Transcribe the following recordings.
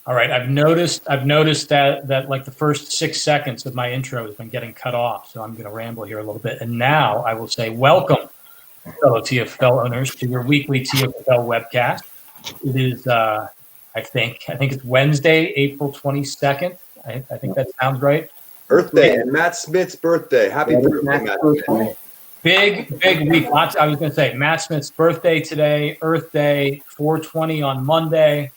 All right, I've noticed that like the first 6 seconds of my intro has been getting cut off, so I'm going to ramble here a little bit. And now I will say, welcome, fellow TFFL owners, to your weekly TFFL webcast. It is, I think it's Wednesday, April 22nd. I think that sounds right. Earth Day and Matt Smith's birthday. Happy birthday, Matt Smith. Big week. I was going to say Matt Smith's birthday today, Earth Day, 420 on Monday.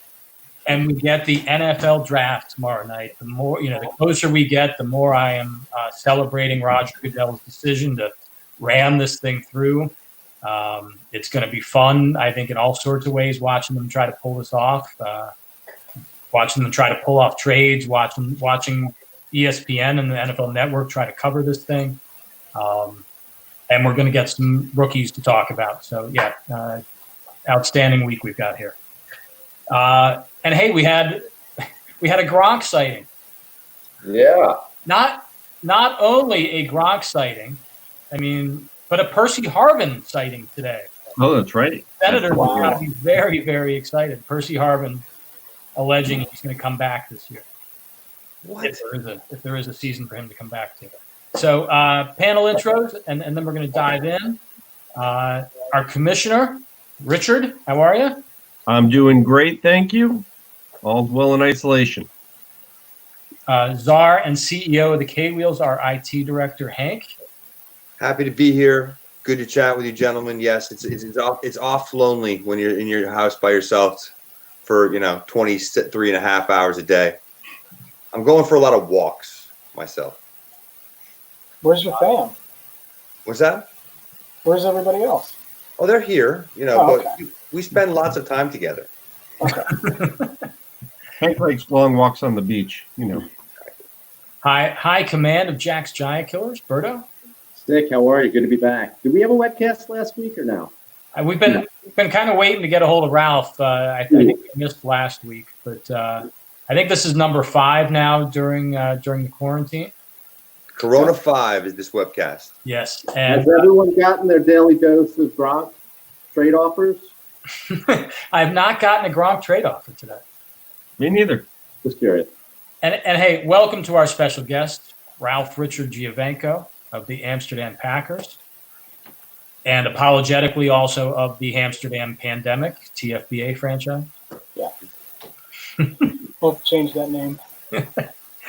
And we get the NFL draft tomorrow night. The more, the closer we get, the more I am celebrating Roger Goodell's decision to ram this thing through. It's going to be fun, I think, in all sorts of ways, watching them try to pull this off, watching them try to pull off trades, watching ESPN and the NFL Network try to cover this thing. And we're going to get some rookies to talk about. So, yeah, outstanding week we've got here. And hey, we had a Gronk sighting. Yeah. Not only a Gronk sighting, but a Percy Harvin sighting today. Oh, that's right. Senators have got to be very, very excited. Percy Harvin alleging he's going to come back this year. What? If there is a season for him to come back to. So panel intros, and then we're going to dive in. Our commissioner, Richard, how are you? I'm doing great, thank you. All's well in isolation. Czar and CEO of the K-Wheels, our IT director, Hank. Happy to be here. Good to chat with you, gentlemen. Yes, it's off lonely when you're in your house by yourself for 23 and a half hours a day. I'm going for a lot of walks myself. Where's your fam? What's that? Where's everybody else? Oh, they're here. But we spend lots of time together. Okay. Hank likes long walks on the beach, High command of Jack's Giant Killers, Berto. Stick, how are you? Good to be back. Did we have a webcast last week or no? We've been kind of waiting to get a hold of Ralph. I think we missed last week, but I think this is number 5 now during the quarantine. Corona5 is this webcast. Yes. And has everyone gotten their daily dose of Gronk trade offers? I have not gotten a Gronk trade offer today. Me neither. Just curious. And hey, welcome to our special guest, Ralph Richard Giovenco of the Amsterdam Packers, and apologetically also of the Amsterdam Pandemic, TFBA franchise. Yeah. We'll change that name.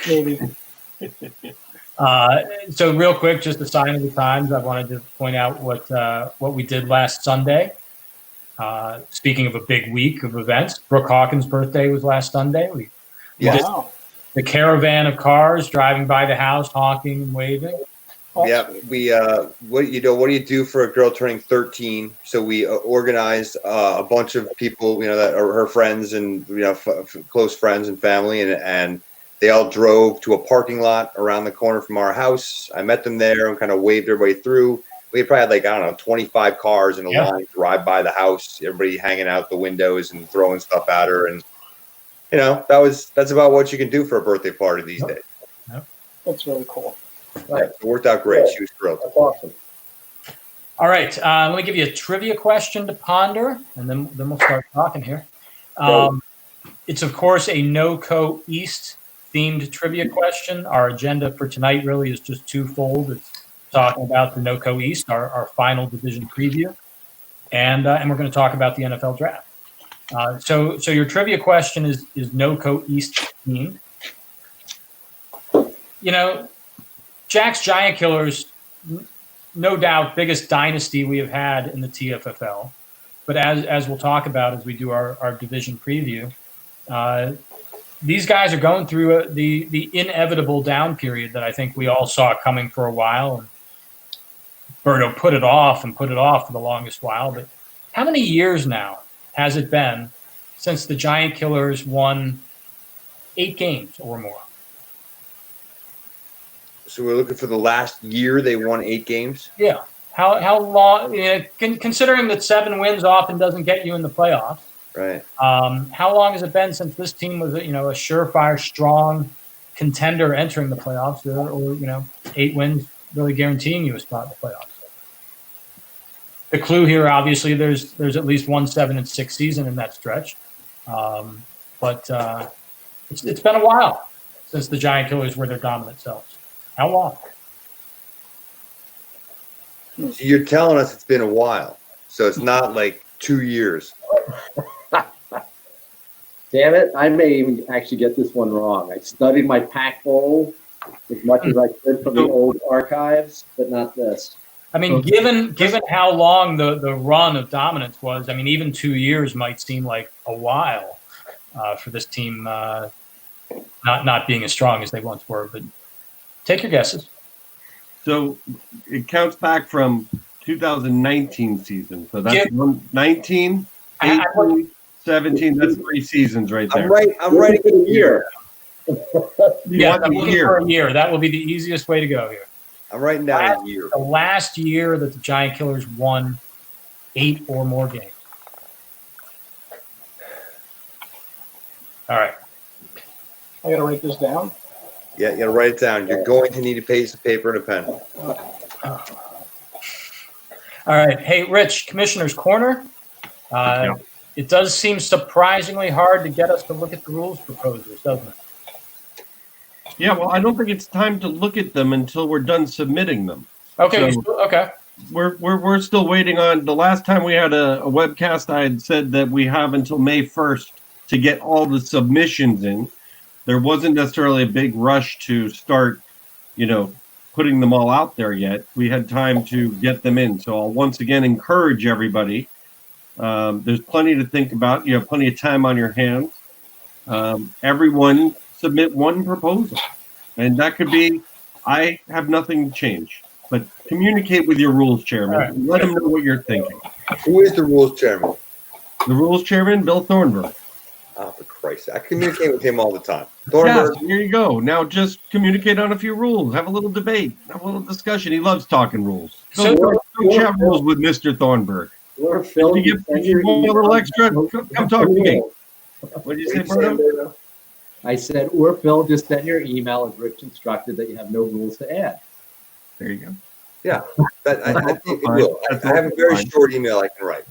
Maybe. So real quick, just a sign of the times, I wanted to point out what we did last Sunday. Speaking of a big week of events, Brooke Hawkins' birthday was last Sunday. We did the caravan of cars driving by the house, honking and waving. Yeah, we what do you do for a girl turning 13? So we organized a bunch of people, that are her friends and close friends and family, and they all drove to a parking lot around the corner from our house. I met them there and kind of waved everybody through. We probably had 25 cars in a line drive by the house. Everybody hanging out the windows and throwing stuff at her, and that's about what you can do for a birthday party these days. Yep. That's really cool. Right. It worked out great. She was thrilled. That's awesome. All right, let me give you a trivia question to ponder, and then we'll start talking here. It's of course a NoCo East themed trivia question. Our agenda for tonight really is just twofold. It's talking about the NoCo East, our final division preview, and we're going to talk about the NFL draft. So your trivia question is NoCo East themed. Jack's Giant Killers, no doubt, biggest dynasty we have had in the TFFL. But as we'll talk about as we do our division preview, these guys are going through the inevitable down period that I think we all saw coming for a while. And Berto put it off for the longest while. But how many years now has it been since the Giant Killers won 8 games or more? So we're looking for the last year they won 8 games? Yeah. How long, considering that 7 wins often doesn't get you in the playoffs. Right. How long has it been since this team was, a surefire, strong contender entering the playoffs, or 8 wins really guaranteeing you a spot in the playoffs? The clue here, obviously, there's at least one 7-6 season in that stretch. But It's been a while since the Giant Killers were their dominant selves. How long? So you're telling us it's been a while, so it's not like 2 years. Damn it, I may even actually get this one wrong. I studied my pack bowl as much as I could from the old archives, but not this. I mean, given how long the run of dominance was, I mean, even 2 years might seem like a while for this team not being as strong as they once were. But take your guesses. So it counts back from 2019 season. So that's 19, 18, 17. That's 3 seasons right there. I'm writing for the year. Yeah, I'm looking for a year. That will be the easiest way to go here. I'm writing down a year. The last year that the Giant Killers won 8 or more games. All right. I gotta write this down. Yeah, you gotta write it down. You're going to need a piece of paper and a pen. All right. Hey, Rich, Commissioner's Corner. It does seem surprisingly hard to get us to look at the rules proposals, doesn't it? Yeah, well, I don't think it's time to look at them until we're done submitting them. Okay. So Okay. we're still waiting on. The last time we had a webcast, I had said that we have until May 1st to get all the submissions in. There wasn't necessarily a big rush to start, putting them all out there yet. We had time to get them in. So I'll once again encourage everybody. There's plenty to think about. You have plenty of time on your hands. Everyone submit one proposal. And that could be, I have nothing to change. But communicate with your rules chairman. Right. Let him know what you're thinking. Who is the rules chairman? The rules chairman, Bill Thornburg. Oh, for Christ's sake. I communicate with him all the time. Yes, Thornburg, here you go. Now just communicate on a few rules. Have a little debate. Have a little discussion. He loves talking rules. So- Go chat rules with Mr. Thornburg. Or Phil, If you want a little extra, come talk to me. What did you say, Bruno? I said, or Phil, just send your email as Rich instructed that you have no rules to add. There you go. yeah, I think it Fine. will. I have a very Fine. short email I can write.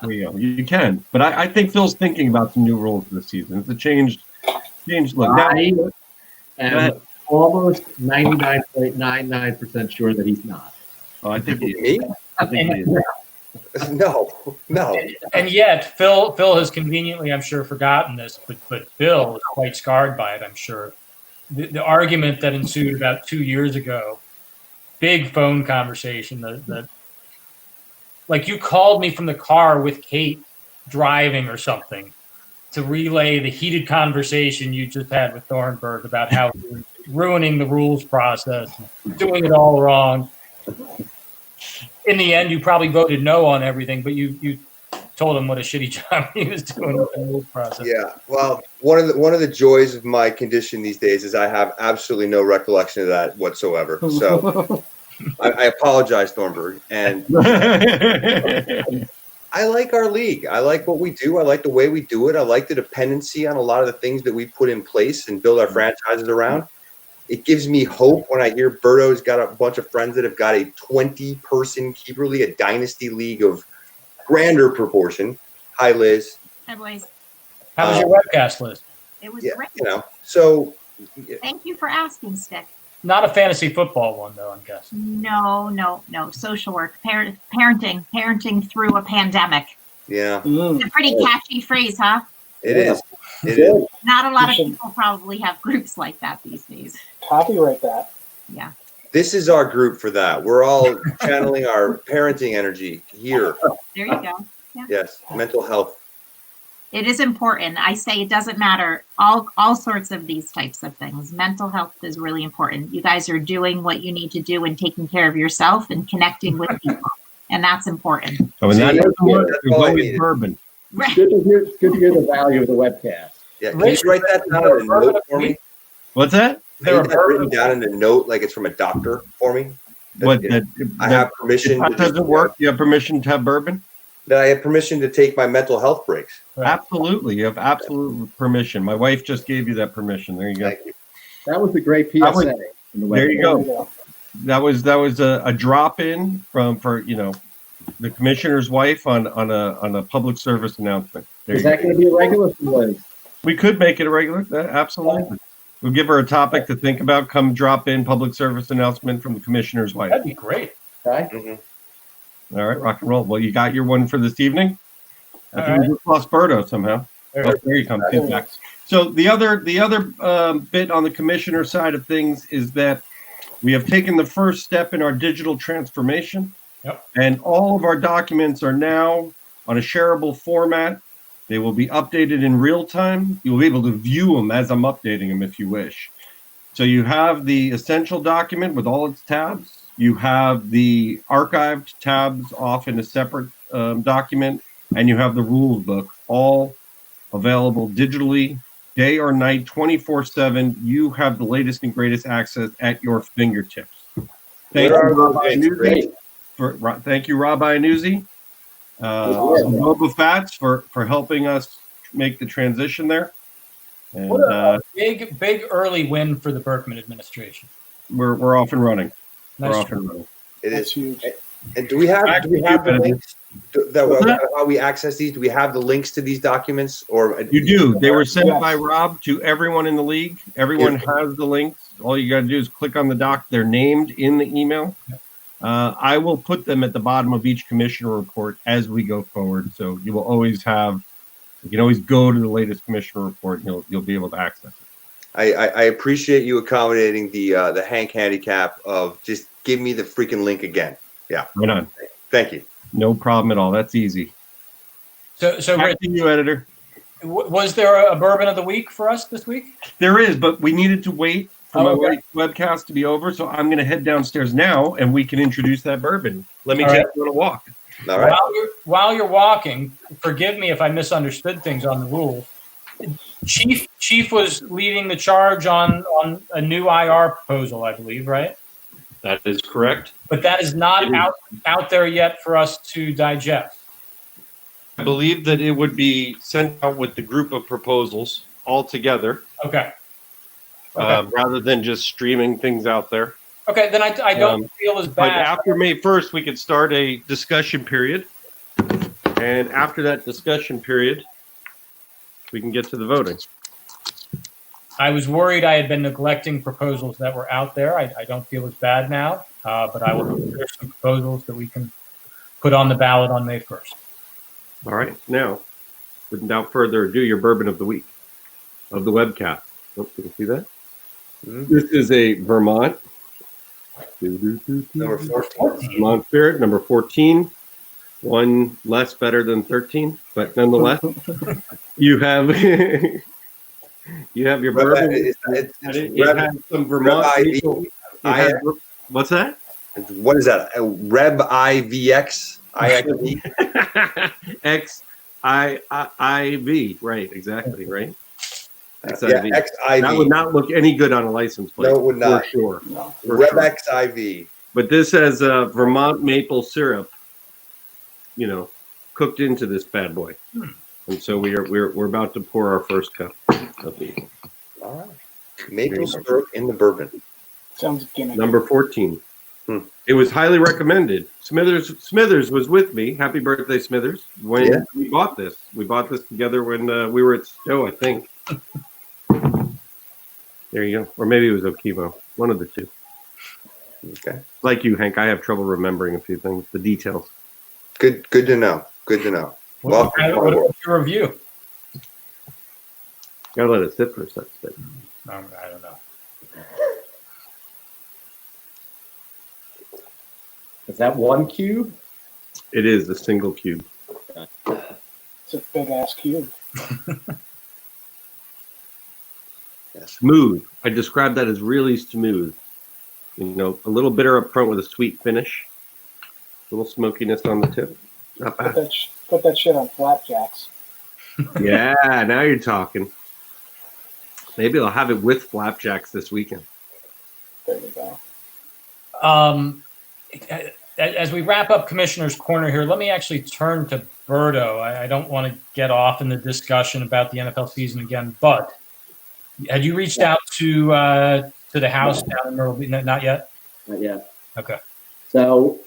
There you go. You can. But I think Phil's thinking about some new rules this season. It's a changed look. Now, I go am ahead. almost 99.99% sure that he's not. Oh, I think he is. Me? I think he is. No. And yet, Phil has conveniently, I'm sure, forgotten this, but Bill is quite scarred by it, I'm sure. The argument that ensued about 2 years ago, big phone conversation that like you called me from the car with Kate driving or something to relay the heated conversation you just had with Thornburg about how he was ruining the rules process, doing it all wrong. In the end, you probably voted no on everything, but you told him what a shitty job he was doing with the rules process. Yeah. Well, one of the joys of my condition these days is I have absolutely no recollection of that whatsoever. So I apologize, Thornburg. And I like our league. I like what we do. I like the way we do it. I like the dependency on a lot of the things that we put in place and build our franchises around. It gives me hope when I hear Berto's got a bunch of friends that have got a 20-person keeper league, a dynasty league of grander proportion. Hi, Liz. Hi, boys. How was your webcast list? It was Yeah, great. So Thank you for asking, Stick. Not a fantasy football one, though, I'm guessing. No. Social work, parenting through a pandemic. yeah, It's a pretty catchy phrase, huh? it is. It is. Not a lot of You should- people probably have groups like that these days. Copyright that. Yeah. This is our group for that. We're all channeling our parenting energy here. There you go. Yes, mental health. It is important. I say it doesn't matter. All sorts of these types of things. Mental health is really important. You guys are doing what you need to do and taking care of yourself and connecting with people. And that's important. So when that See, doesn't work, that's there's all I always needed. bourbon. Right. It's good to hear the value of the webcast. Yeah, can you write that down in a note for me? What's that? Can you get that written down in a note like it's from a doctor for me? That, What? you know, I have permission. If that doesn't work, you have permission to have bourbon? That I have permission to take my mental health breaks. Right. Absolutely. You have absolute permission. My wife just gave you that permission. There you go. Thank you. That was a great PSA. That was- in the There you webcast. go. That was a drop in for the commissioner's wife on a public service announcement. There Is you that go. going to be a regular for Liz? We could make it a regular. Absolutely. We'll give her a topic to think about. Come drop in public service announcement from the commissioner's wife. That'd be great. Okay. Mhm. All right, rock and roll. Well, you got your one for this evening. I All think we just lost Berto somehow. There Oh, there you come. He's back. So the other bit on the commissioner side of things is that we have taken the first step in our digital transformation. Yep. And all of our documents are now on a shareable format. They will be updated in real time. You'll be able to view them as I'm updating them if you wish. So you have the essential document with all its tabs. You have the archived tabs off in a separate document, and you have the rules book, all available digitally, day or night, 24/7. You have the latest and greatest access at your fingertips. Thank you, Rabbi Newsy. Thank you, Rabbi Newsy. Boba Fats for helping us make the transition there. And What a big early win for the Berkman administration. we're off and running. We're Nice off try. and running. It That's is. huge. And do we have the links What's that? how we access these? Do we have the links to these documents? Or You do. They were sent Yes. by Rob to everyone in the league. Everyone Yeah. has the links. All you got to do is click on the doc. They're named in the email. I will put them at the bottom of each commissioner report as we go forward. So you will always have, you can always go to the latest commissioner report and you'll be able to access it. I appreciate you accommodating the Hank handicap of just give me the freaking link again. Yeah. Right on. Thank you. No problem at all. That's easy. So Back Rich, to you, editor. was there a bourbon of the week for us this week? There is, but we needed to wait for Oh, my okay. webcast to be over. So I'm going to head downstairs now and we can introduce that bourbon. Let me All take right. you on a walk. All right. While you're walking, forgive me if I misunderstood things on the rules. Chief was leading the charge on a new IR proposal, I believe, right? That is correct. But that is not out there yet for us to digest. I believe that it would be sent out with the group of proposals all together, Okay. rather than just streaming things out there. Okay, then I don't feel as But bad. after May 1st, we could start a discussion period. And after that discussion period, we can get to the voting. I was worried I had been neglecting proposals that were out there. I don't feel as bad now, but I will consider some proposals that we can put on the ballot on May 1st. All right. Now, without further ado, your bourbon of the week, of the webcast. Oh, you can see that? Mhm. This is a Vermont. Number 14. Vermont Spirit, number 14. One less better than 13, but nonetheless, you have you have your bourbon. It's It has some Vermont. maple- it has- what's that? What is that? Reb IVX IXV? XIV. Right, exactly, right? Yeah, XIV. That would XIV. not look any good on a license plate. No, it would not. For sure. No. For Reb sure. XIV. But this has Vermont maple syrup, cooked into this bad boy. And so we're about to pour our first cup of the All right. Maple syrup in the bourbon. Sounds gimmicky. number 14. Hmm. It was highly recommended. Smithers was with me. Happy birthday, Smithers. When we bought this. We bought this together when we were at Stowe, I think. There you go. Or maybe it was Okivo. One of the two. Okay. Like you, Hank, I have trouble remembering a few things, the details. Good to know. Good to know. What's your review? Gotta let it sit for a second. I don't know. Is that one cube? It is a single cube. It's a big ass cube. Smooth. I describe that as really smooth. A little bitter up front with a sweet finish. A little smokiness on the tip. Not Put bad. that shit on flapjacks. Yeah, now you're talking. Maybe I'll have it with flapjacks this weekend. There you go. As we wrap up Commissioner's Corner here, let me actually turn to Berto. I don't want to get off in the discussion about the NFL season again, but had you reached out to the house down in Myrtle Beach? Not yet? Not yet. Okay. So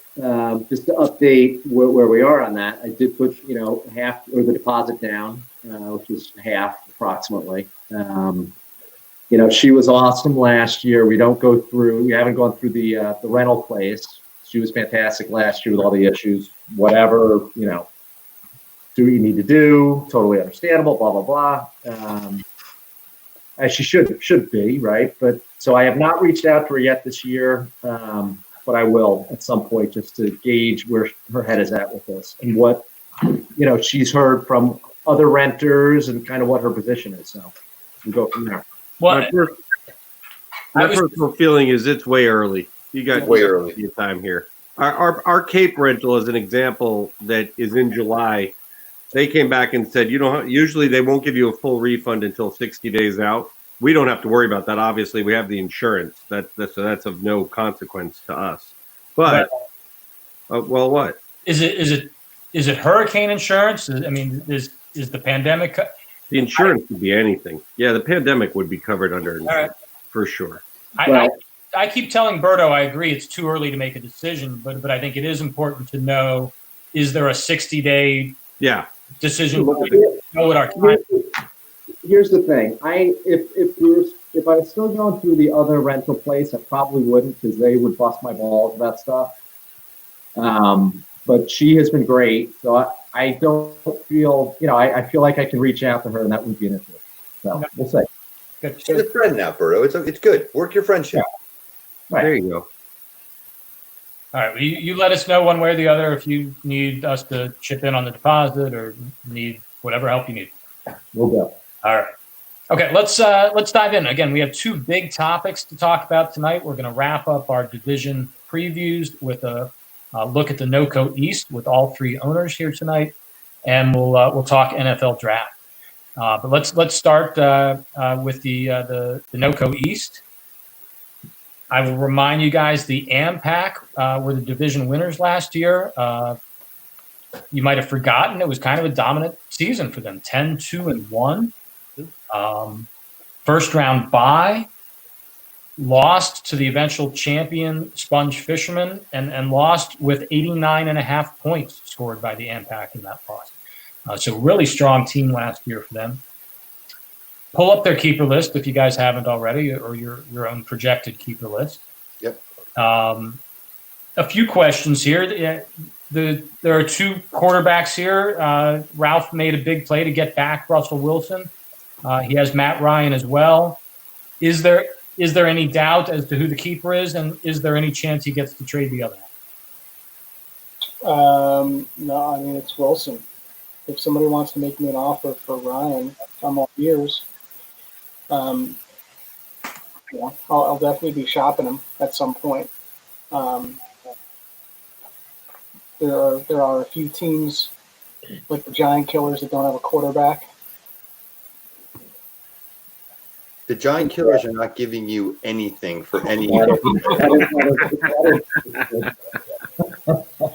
just to update where we are on that, I did put, half or the deposit down, which is half approximately. She was awesome last year. We haven't gone through the rental place. She was fantastic last year with all the issues, whatever, do what you need to do, totally understandable, blah, blah, blah. As she should be, right? But so I have not reached out to her yet this year, but I will at some point just to gauge where her head is at with this and what, she's heard from other renters and kind of what her position is. So we'll go from there. Well, my personal feeling is it's way early. You got way early your time here. Our Cape rental is an example that is in July. They came back and said, usually they won't give you a full refund until 60 days out. We don't have to worry about that. Obviously, we have the insurance. That's of no consequence to us. But well, what is it hurricane insurance? I mean, is the pandemic? The insurance could be anything. Yeah, the pandemic would be covered under insurance for sure. I keep telling Berto, I agree it's too early to make a decision, but I think it is important to know, is there a 60-day decision? Know what our time. Here's the thing. If I was still going through the other rental place, I probably wouldn't because they would bust my balls about stuff. But she has been great. So I don't feel, I feel like I can reach out to her and that wouldn't be an issue. So we'll see. Good. She's a friend now, Berto. It's good. Work your friendship. Right. There you go. All right. Well, you let us know one way or the other if you need us to chip in on the deposit or need whatever help you need. We'll go. All right. Okay. Let's dive in. Again, we have two big topics to talk about tonight. We're going to wrap up our division previews with a look at the NOCO East with all three owners here tonight, and we'll talk NFL draft. But let's start with the NOCO East. I will remind you guys the AMPAC were the division winners last year. You might have forgotten it was kind of a dominant season for them, 10-2-1. First round bye, lost to the eventual champion Sponge Fishermen, and lost with 89.5 points scored by the AMPAC in that loss. So really strong team last year for them. Pull up their keeper list if you guys haven't already, or your own projected keeper list. Yep. A few questions here. There are two quarterbacks here. Ralph made a big play to get back Russell Wilson. He has Matt Ryan as well. Is there any doubt as to who the keeper is, and is there any chance he gets to trade the other one? No, I mean, it's Wilson. If somebody wants to make me an offer for Ryan, I'm all ears. I'll definitely be shopping him at some point. There are a few teams like the Giant Killers that don't have a quarterback. The Giant Killers are not giving you anything for any.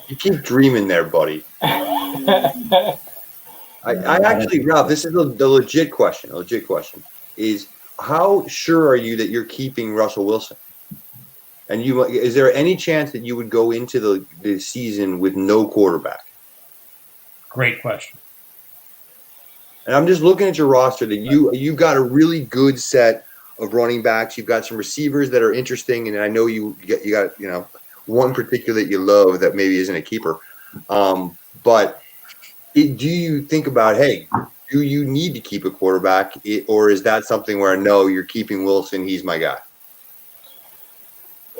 You keep dreaming there, buddy. I actually, Ralph, this is the legit question. A legit question is, how sure are you that you're keeping Russell Wilson? And is there any chance that you would go into the season with no quarterback? Great question. And I'm just looking at your roster that you got a really good set of running backs. You've got some receivers that are interesting, and I know you got one particular that you love that maybe isn't a keeper. But do you think about, hey, do you need to keep a quarterback, or is that something where no, you're keeping Wilson, he's my guy?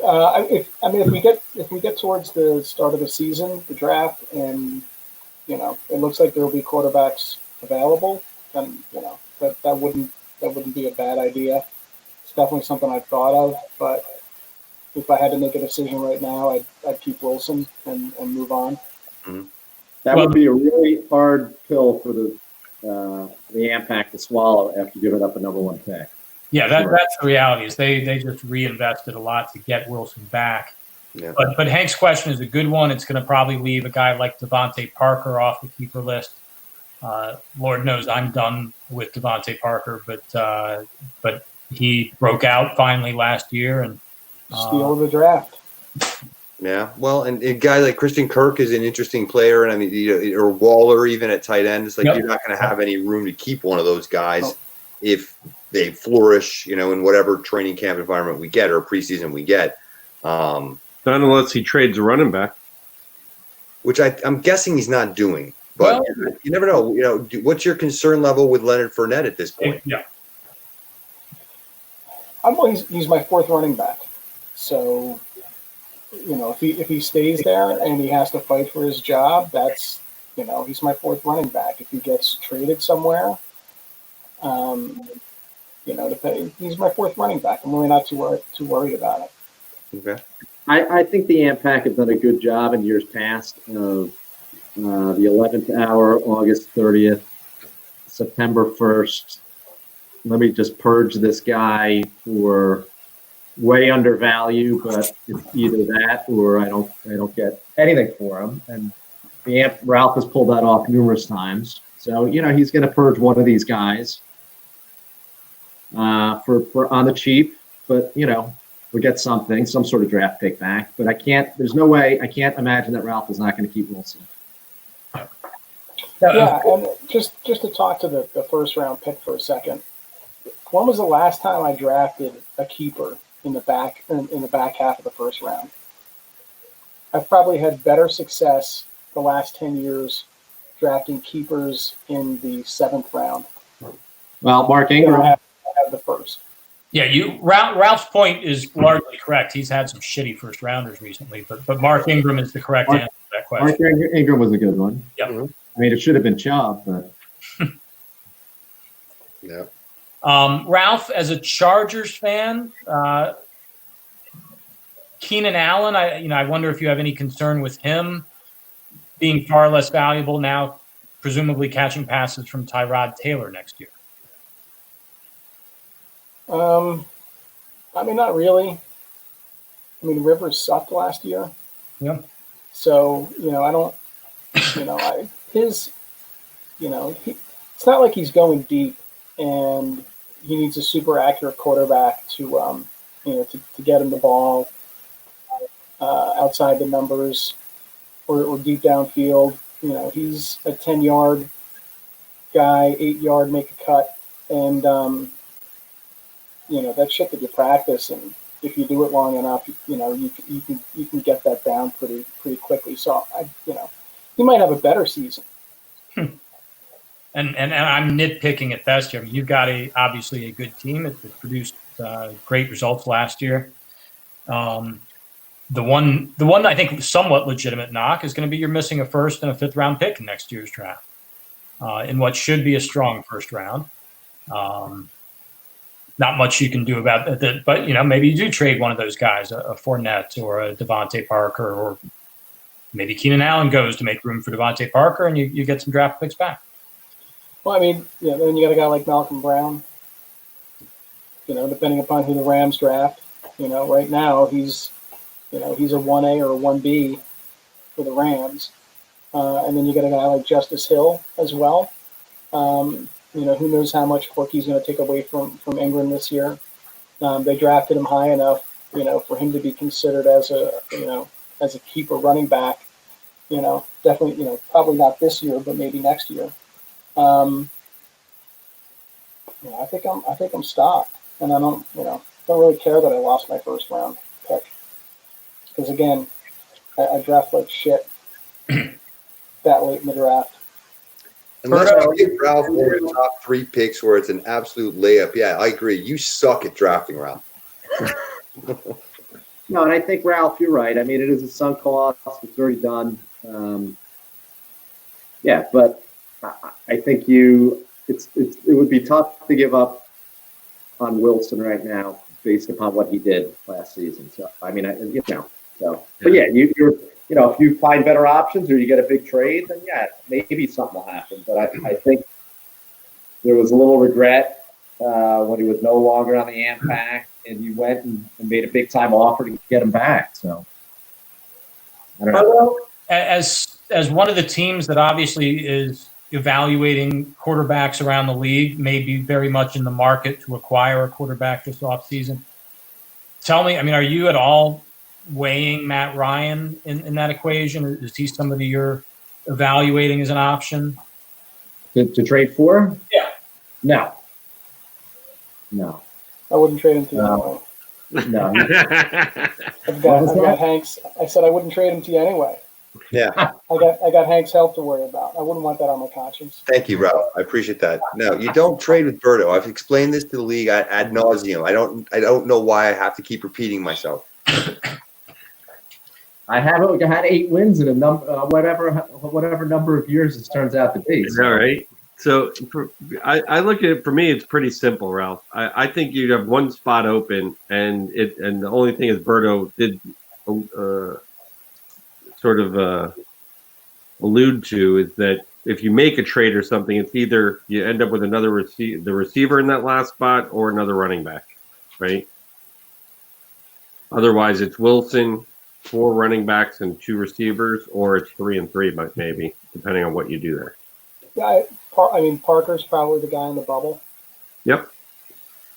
If we get towards the start of the season, the draft, and it looks like there will be quarterbacks available, then that wouldn't be a bad idea. It's definitely something I've thought of, but if I had to make a decision right now, I'd keep Wilson and move on. Mm-hmm. That would be a really hard pill for the AMPAC to swallow after giving up a number one pick. Yeah, that's the reality. Is they just reinvested a lot to get Wilson back. Yeah. But Hank's question is a good one. It's going to probably leave a guy like Devontae Parker off the keeper list. Lord knows I'm done with Devontae Parker, but he broke out finally last year and Steal of the draft. Yeah, well, and a guy like Christian Kirk is an interesting player, and I mean, or Waller even at tight end. It's like Yep. you're not going to have any room to keep one of those guys if they flourish, in whatever training camp environment we get or preseason we get. Not unless he trades a running back, Which I'm guessing he's not doing. But you never know. What's your concern level with Leonard Fournette at this point? Yeah. He's my fourth running back, so if he stays there and he has to fight for his job, that's he's my fourth running back. If he gets traded somewhere, he's my fourth running back. I'm really not too worried about it. Okay. I think the AMPAC have done a good job in years past of the 11th hour, August 30th, September 1st. Let me just purge this guy for way undervalued, but it's either that or I don't get anything for him. And Ralph has pulled that off numerous times. So, he's going to purge one of these guys for on the cheap, but, we get some sort of draft pick back. But there's no way, I can't imagine that Ralph is not going to keep Wilson. Yeah, and just to talk to the first round pick for a second. When was the last time I drafted a keeper in the back half of the first round? I've probably had better success the last 10 years drafting keepers in the 7th round. Well, Mark Ingram I have the first. Yeah, Ralph's point is largely correct. He's had some shitty first rounders recently, but Mark Ingram is the correct answer to that question. Mark Ingram was a good one. Yep. I mean, it should have been Chubb, but Yeah. Ralph, as a Chargers fan, Keenan Allen, I wonder if you have any concern with him being far less valuable now, presumably catching passes from Tyrod Taylor next year. I mean, not really. I mean, Rivers sucked last year. Yeah. So, I don't, it's not like he's going deep and he needs a super accurate quarterback to get him the ball outside the numbers or deep downfield. He's a 10-yard guy, 8-yard make a cut, and that shit that you practice, and if you do it long enough, you can get that down pretty quickly. So he might have a better season. And I'm nitpicking at best here. I mean, you've got obviously a good team that produced great results last year. The one I think somewhat legitimate knock is going to be you're missing a 1st and a 5th round pick in next year's draft in what should be a strong first round. Not much you can do about that, but maybe you do trade one of those guys, a Fournette or a Devontae Parker, or maybe Keenan Allen goes to make room for Devontae Parker, and you get some draft picks back. Well, I mean, then you got a guy like Malcolm Brown. Depending upon who the Rams draft, right now he's a 1A or a 1B for the Rams, and then you got a guy like Justice Hill as well. Who knows how much work he's going to take away from Ingram this year. They drafted him high enough, for him to be considered as a keeper running back. Definitely, probably not this year, but maybe next year. I think I'm stocked, and I don't really care that I lost my first round pick, because again, I draft like shit that late in the draft. Unless you get Ralph one of the top 3 picks where it's an absolute layup. Yeah, I agree. You suck at drafting, Ralph. No, and I think, Ralph, you're right. I mean, it is a sunk cost. It's already done. But I think it would be tough to give up on Wilson right now based upon what he did last season. So, I mean, but yeah, you're if you find better options or you get a big trade, then yeah, maybe something will happen. But I think there was a little regret when he was no longer on the AMPAC, and you went and made a big time offer to get him back. So I don't know. As one of the teams that obviously is evaluating quarterbacks around the league, may be very much in the market to acquire a quarterback this offseason. Tell me, I mean, are you at all weighing Matt Ryan in that equation? Is he somebody you're evaluating as an option? To trade for? Yeah. No. I wouldn't trade him to you No. anyway. No. I've What was got that? Hank's. I said I wouldn't trade him to you anyway. Yeah. I got Hank's health to worry about. I wouldn't want that on my conscience. Thank you, Ralph. I appreciate that. No, you don't trade with Berto. I've explained this to the league ad nauseum. I don't know why I have to keep repeating myself. I haven't had 8 wins in a whatever number of years this turns out to be. All right. So I look at it, for me, it's pretty simple, Ralph. I think you have one spot open, and the only thing is Berto did sort of allude to is that if you make a trade or something, it's either you end up with another the receiver in that last spot or another running back, right? Otherwise, it's Wilson, 4 running backs and 2 receivers, or it's 3 and 3, maybe, depending on what you do there. Yeah, I mean Parker's probably the guy in the bubble. Yep.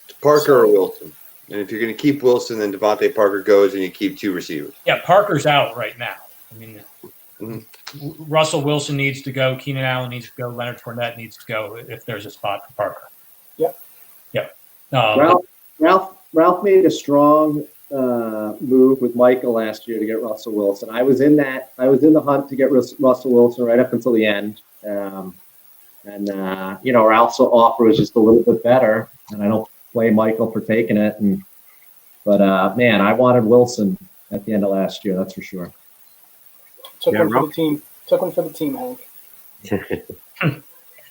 It's Parker or Wilson. And if you're going to keep Wilson, then Devontae Parker goes and you keep 2 receivers. Yeah, Parker's out right now. I mean, Mhm. Russell Wilson needs to go. Keenan Allen needs to go. Leonard Fournette needs to go if there's a spot for Parker. Yep. Ralph made a strong move with Michael last year to get Russell Wilson. I was in the hunt to get Russell Wilson right up until the end. Ralph's offer was just a little bit better, and I don't blame Michael for taking it. But I wanted Wilson at the end of last year. That's for sure. Took one for the team. Took one for the team, Hank.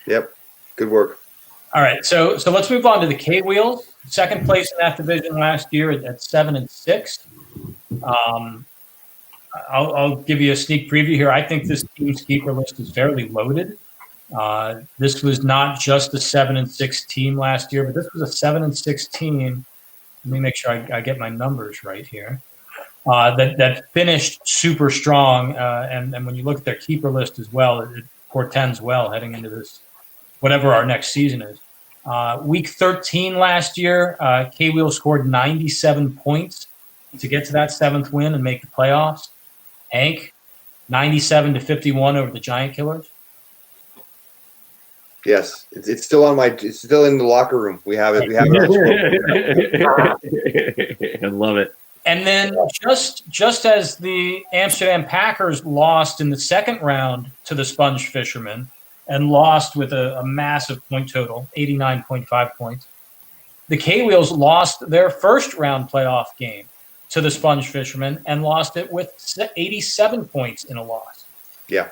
Yep. Good work. All right, so let's move on to the K Wheels. Second place in that division last year at 7-6. I'll give you a sneak preview here. I think this team's keeper list is fairly loaded. This was not just a 7-6 team last year, but this was a 7-6 team. Let me make sure I get my numbers right here. That finished super strong, and when you look at their keeper list as well, it portends well heading into this, whatever our next season is. Week 13 last year, K-Wheel scored 97 points to get to that 7th win and make the playoffs. Hank, 97-51 over the Giant Killers. Yes, it's still it's still in the locker room. We have it. I love it. And then just as the Amsterdam Packers lost in the second round to the Sponge Fishermen and lost with a massive point total, 89.5 points, the K-Wheels lost their first round playoff game to the Sponge Fishermen and lost it with 87 points in a loss. Yeah.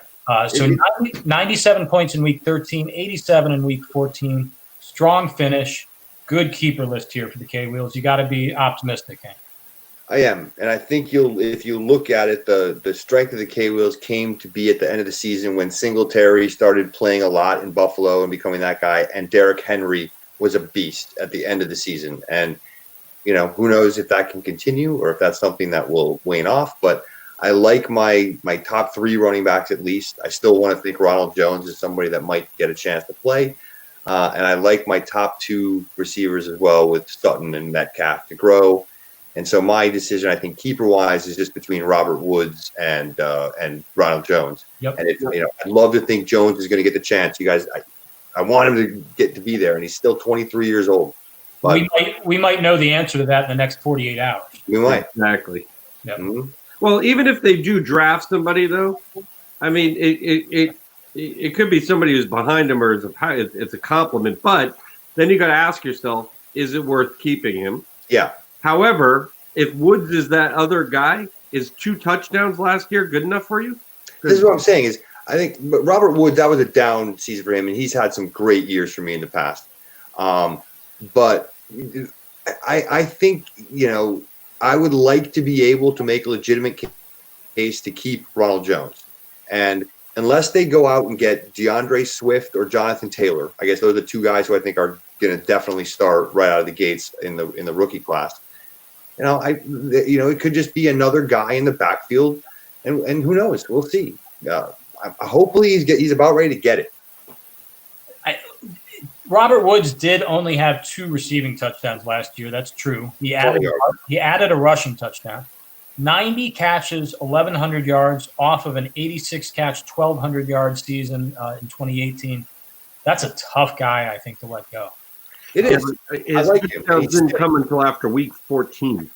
So 97 points in week 13, 87 in week 14. Strong finish. Good keeper list here for the K-Wheels. You got to be optimistic, Hank. I am, and I think if you look at it, the strength of the K-Wheels came to be at the end of the season when Singletary started playing a lot in Buffalo and becoming that guy, and Derrick Henry was a beast at the end of the season. And who knows if that can continue or if that's something that will wane off. But I like my top 3 running backs at least. I still want to think Ronald Jones is somebody that might get a chance to play, and I like my top 2 receivers as well with Sutton and Metcalf to grow. And so my decision, I think, keeper-wise, is just between Robert Woods and Ronald Jones. Yep. And I'd love to think Jones is going to get the chance. You guys, I want him to get to be there, and he's still 23 years old. But we might know the answer to that in the next 48 hours. we might. Exactly. Yep. Mm-hmm. Well, even if they do draft somebody, though, I mean, it could be somebody who's behind him or it's a compliment. But then you got to ask yourself, is it worth keeping him? Yeah. However, if Woods is that other guy, is 2 touchdowns last year good enough for you? This is what I'm saying is I think Robert Woods, that was a down season for him, and he's had some great years for me in the past. But I think, I would like to be able to make a legitimate case to keep Ronald Jones. And unless they go out and get DeAndre Swift or Jonathan Taylor, I guess those are the 2 guys who I think are going to definitely start right out of the gates in the rookie class. It could just be another guy in the backfield, and who knows? We'll see. Hopefully he's about ready to get it. Robert Woods did only have 2 receiving touchdowns last year. That's true. He added a rushing touchdown. 90 catches, 1,100 yards off of an 86 catch, 1,200 yard season in 2018. That's a tough guy, I think, to let go. It is. I His like him. touchdowns didn't come until after week 14.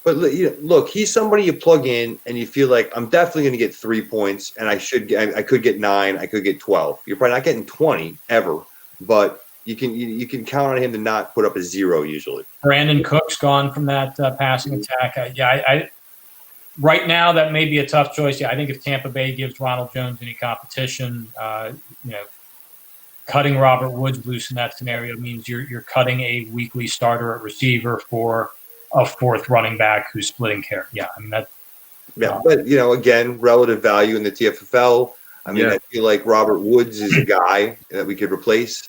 But look, he's somebody you plug in and you feel like I'm definitely going to get 3 points, and I could get 9, I could get 12. You're probably not getting 20 ever, but you can count on him to not put up a 0 usually. Brandon Cook's gone from that passing attack. I right now that may be a tough choice. Yeah, I think if Tampa Bay gives Ronald Jones any competition, cutting Robert Woods loose in that scenario means you're cutting a weekly starter at receiver for a fourth running back who's splitting care. Yeah, I mean that. Yeah, but again, relative value in the TFFL. I mean, I feel like Robert Woods is a guy that we could replace.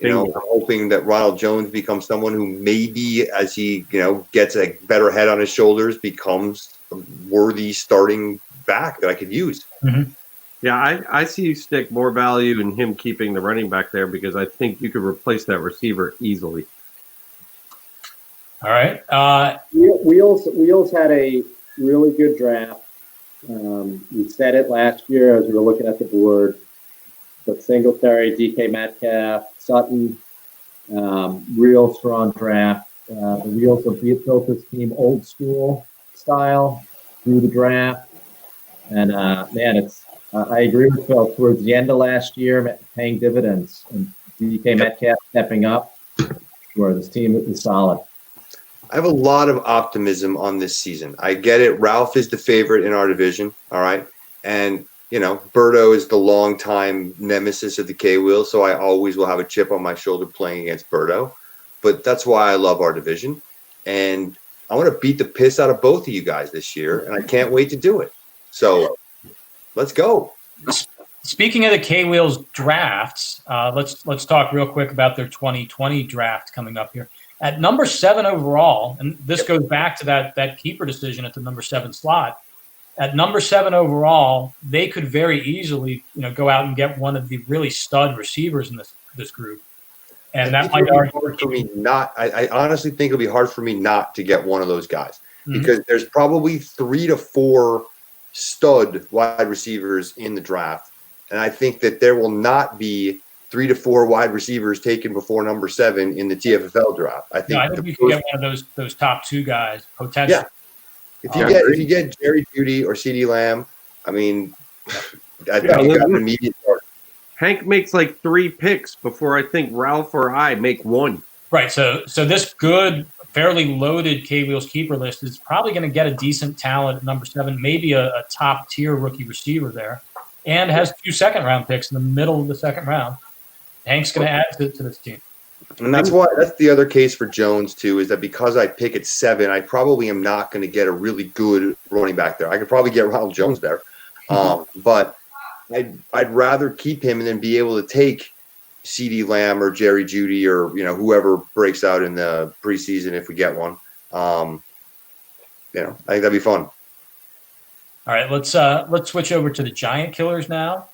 I'm hoping that Ronald Jones becomes someone who maybe, as he gets a better head on his shoulders, becomes a worthy starting back that I could use. Mm-hmm. Yeah, I see you stick more value in him keeping the running back there because I think you could replace that receiver easily. All right. Wheels had a really good draft. We said it last year as we were looking at the board. But Singletary, DK Metcalf, Sutton, real strong draft. The Wheels have built this team old school style through the draft. And it's I agree with Phil. Towards the end of last year, paying dividends and DK Metcalf stepping up. Sure, this team is solid. I have a lot of optimism on this season. I get it. Ralph is the favorite in our division. All right. And, Berto is the longtime nemesis of the K-Wheel. So I always will have a chip on my shoulder playing against Berto. But that's why I love our division. And I want to beat the piss out of both of you guys this year. And I can't wait to do it. So let's go. Speaking of the K-Wheels drafts, let's talk real quick about their 2020 draft coming up here. At number 7 overall, and this goes back to that keeper decision at the number 7 slot. At number 7 overall, they could very easily, go out and get one of the really stud receivers in this group, and that might argue for me not. I honestly think it'll be hard for me not to get one of those guys because there's probably 3 to 4 stud wide receivers in the draft, and I think that there will not be 3 to 4 wide receivers taken before number 7 in the TFFL draft. I think we can get one of those top 2 guys potentially. Yeah. If you get Jerry Jeudy or CeeDee Lamb, I mean, I think you got an immediate start. Hank makes like 3 picks before I think Ralph or I make 1. Right. So this good, fairly loaded K-Wheels keeper list is probably going to get a decent talent at number 7, maybe a top tier rookie receiver there, and has 2 second-round picks in the middle of the second round. Hank's going to add to this team. And that's the other case for Jones, too, is that because I pick at 7, I probably am not going to get a really good running back there. I could probably get Ronald Jones there. But I'd rather keep him and then be able to take CeeDee Lamb or Jerry Jeudy or, whoever breaks out in the preseason if we get one. I think that'd be fun. All right, let's switch over to the Giant Killers now.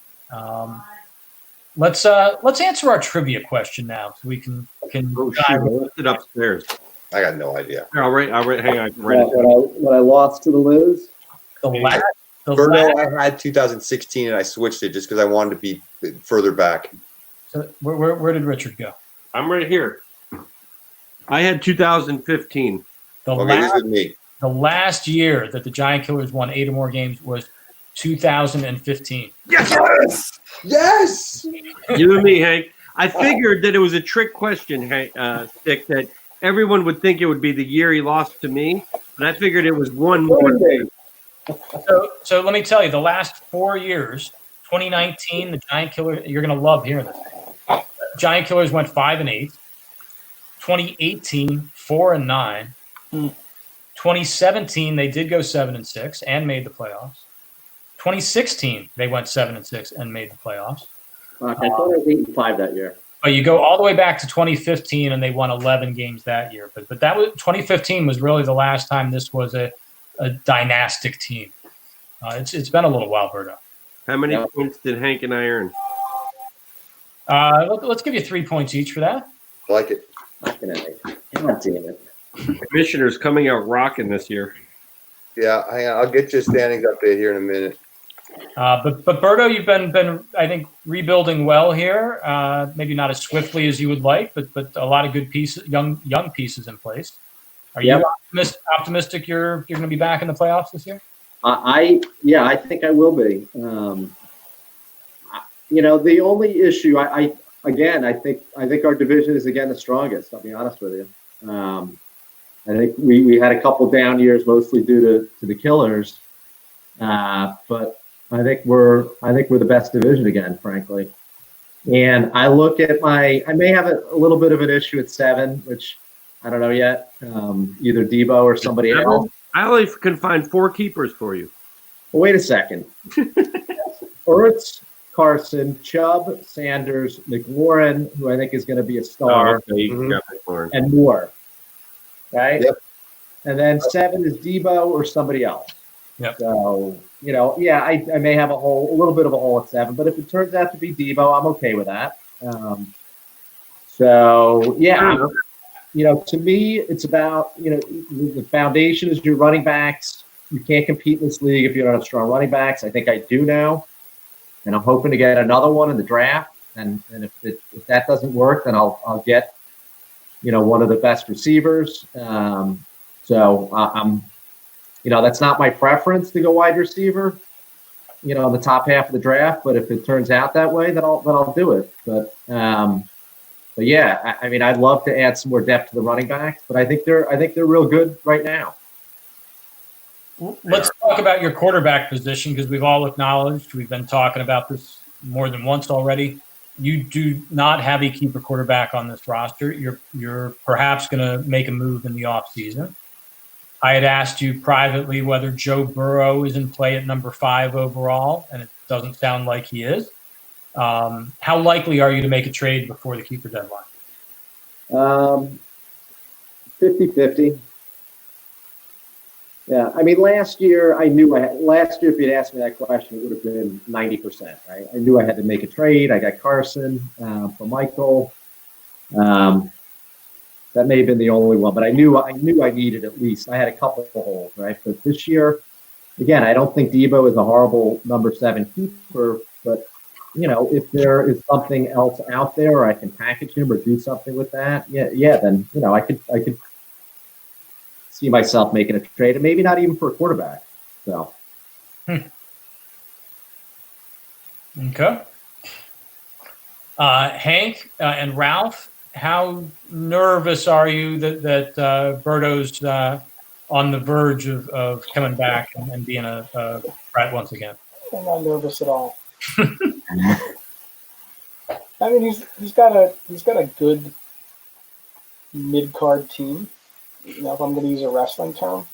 Let's answer our trivia question now, so we can. Lift it upstairs. I got no idea. All right. Hang on. What I lost to the lose. I had 2016 and I switched it just because I wanted to be further back. So where did Richard go? I'm right here. I had 2015. This is me. The last year that the Giant Killers won 8 or more games was 2015. Yes. You and me, Hank. I figured that it was a trick question, Hank, Stick, that everyone would think it would be the year he lost to me, and I figured it was one more. So let me tell you, the last 4 years, 2019, the Giant Killers, you're going to love hearing this. Giant Killers went 5-8. 2018, 4-9. 2017, they did go 7-6 and made the playoffs. 2016, they went 7-6 and made the playoffs. I thought it was 8-5 that year. But you go all the way back to 2015, and they won 11 games that year. But that was 2015 was really the last time this was a dynastic team. It's been a little while, Berto. How many points did Hank and I earn? Let's give you 3 points each for that. I like it. God damn it. Commissioner's coming out rocking this year. Yeah, hang on. I'll get you a standings update here in a minute. But Berto, you've been I think rebuilding well here. Maybe not as swiftly as you would like, but a lot of good pieces, young pieces in place. Are Yep. you optimistic you're going to be back in the playoffs this year? I think I will be. The only issue I think our division is again the strongest. I'll be honest with you. I think we had a couple down years, mostly due to the Killers, but I think we're the best division again, frankly. And I look at I may have a little bit of an issue at 7, which I don't know yet. Either Debo or somebody else. I only can find 4 keepers for you. Well, wait a second. Ertz, Carson, Chubb, Sanders, McLaurin, who I think is going to be a star, and Moore. Right? Yep. And then 7 is Debo or somebody else. Yep. So, I may have a little bit of a hole at 7, but if it turns out to be Debo, I'm okay with that. To me, it's about, the foundation is your running backs. You can't compete in this league if you don't have strong running backs. I think I do now. And I'm hoping to get another one in the draft. And if that doesn't work, then I'll get, one of the best receivers. I'm that's not my preference to go wide receiver, in the top half of the draft. But if it turns out that way, then I'll do it. But yeah, I'd love to add some more depth to the running backs, but I think they're real good right now. Let's talk about your quarterback position, because we've all acknowledged, we've been talking about this more than once already. You do not have a keeper quarterback on this roster. You're perhaps going to make a move in the offseason. I had asked you privately whether Joe Burrow is in play at number 5 overall, and it doesn't sound like he is. How likely are you to make a trade before the keeper deadline? 50-50. Yeah, last year if you'd asked me that question, it would have been 90%, right? I knew I had to make a trade. I got Carson for Michael. That may have been the only one, but I knew I needed at least. I had a couple of holes, right? But this year, again, I don't think Debo is a horrible number 7 keeper, but if there is something else out there, or I can package him or do something with that, then I could see myself making a trade, and maybe not even for a quarterback. So, okay. Hank and Ralph, how nervous are you that Berto's on the verge of coming back and being a threat once again? I'm not nervous at all. He's got a good mid-card team. If I'm going to use a wrestling term,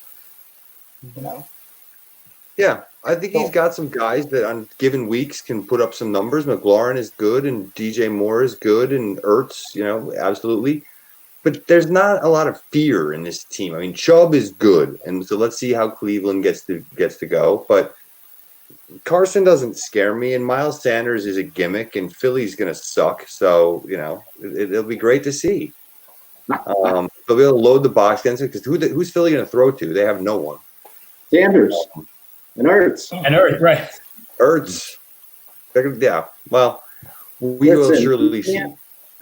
Yeah, I think he's got some guys that on given weeks can put up some numbers. McLaurin is good, and DJ Moore is good, and Ertz, absolutely. But there's not a lot of fear in this team. Chubb is good, and so let's see how Cleveland gets to go. But Carson doesn't scare me, and Miles Sanders is a gimmick, and Philly's going to suck. So it'll be great to see. They'll be able to load the box against it, because who's Philly going to throw to? They have no one. Sanders and Ertz. Right. Ertz. Yeah. Well, we will surely see.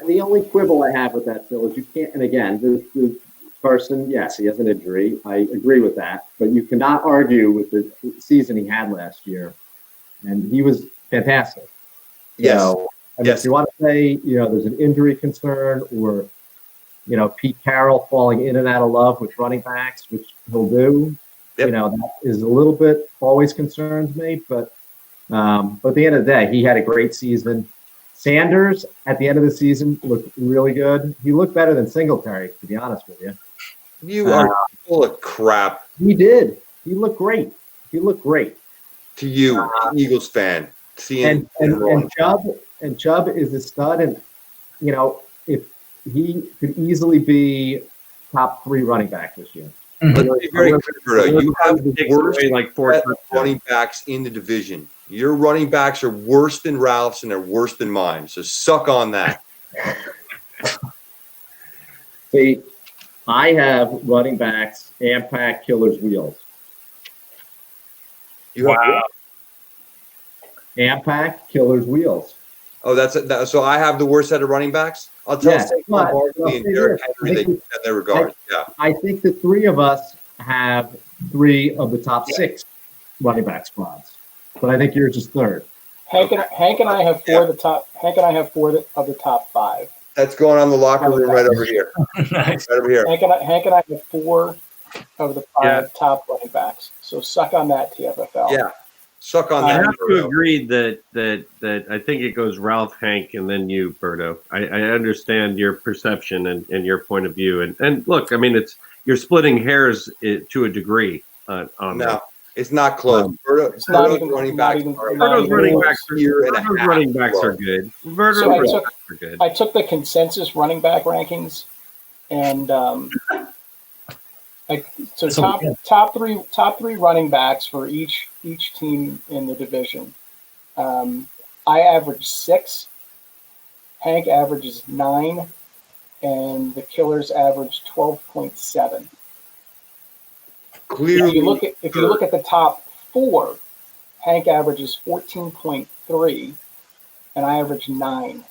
The only quibble I have with that, Phil, is you can't. And again, the Carson, yes, he has an injury. I agree with that, but you cannot argue with the season he had last year, and he was fantastic. Yes. So, if you want to say, there's an injury concern, or Pete Carroll falling in and out of love with running backs, which he'll do. Yep. That is a little bit always concerns me, but at the end of the day, he had a great season. Sanders at the end of the season looked really good. He looked better than Singletary, to be honest with you. You are full of crap. He did. He looked great. To you, Eagles fan, seeing and Chubb is a stud, and if he could easily be top 3 running back this year. Let's be very clear, you have the worst like 4 running backs in the division. Your running backs are worse than Ralph's, and they're worse than mine. So suck on that. See, I have running backs and pack Killer's wheels. You have Wow. Ampac, Killers, Wheels. Oh, so I have the worst set of running backs. I'll tell Yeah, Saquon but Barkley I'll and say Derrick this. Henry they in their regard. Yeah. I think the three of us have three of the top six running back spots, but I think yours is third. Hank and I have four of the top. Hank and I have four of the top five. That's going on in the locker room right over here. Nice. Right over here. Hank and I have four of the five top running backs. So suck on that, TFFL. Yeah. Suck on I that. have to agree that I think it goes Ralph, Hank, and then you, Berto. I understand your perception and your point of view. And look, I mean, you're splitting hairs to a degree on No, that. it's not close. It's not Berto's even- running not backs even- are not Berto's even running close. backs are Year and a Berto's half running backs slow. are good. Berto's So I running took- backs are good. I took the consensus running back rankings, and so top three running backs for each team in the division. I average 6. Hank averages 9, and the Killers average 12.7. Clearly, If you look at the top 4, Hank averages 14.3, and I average 9.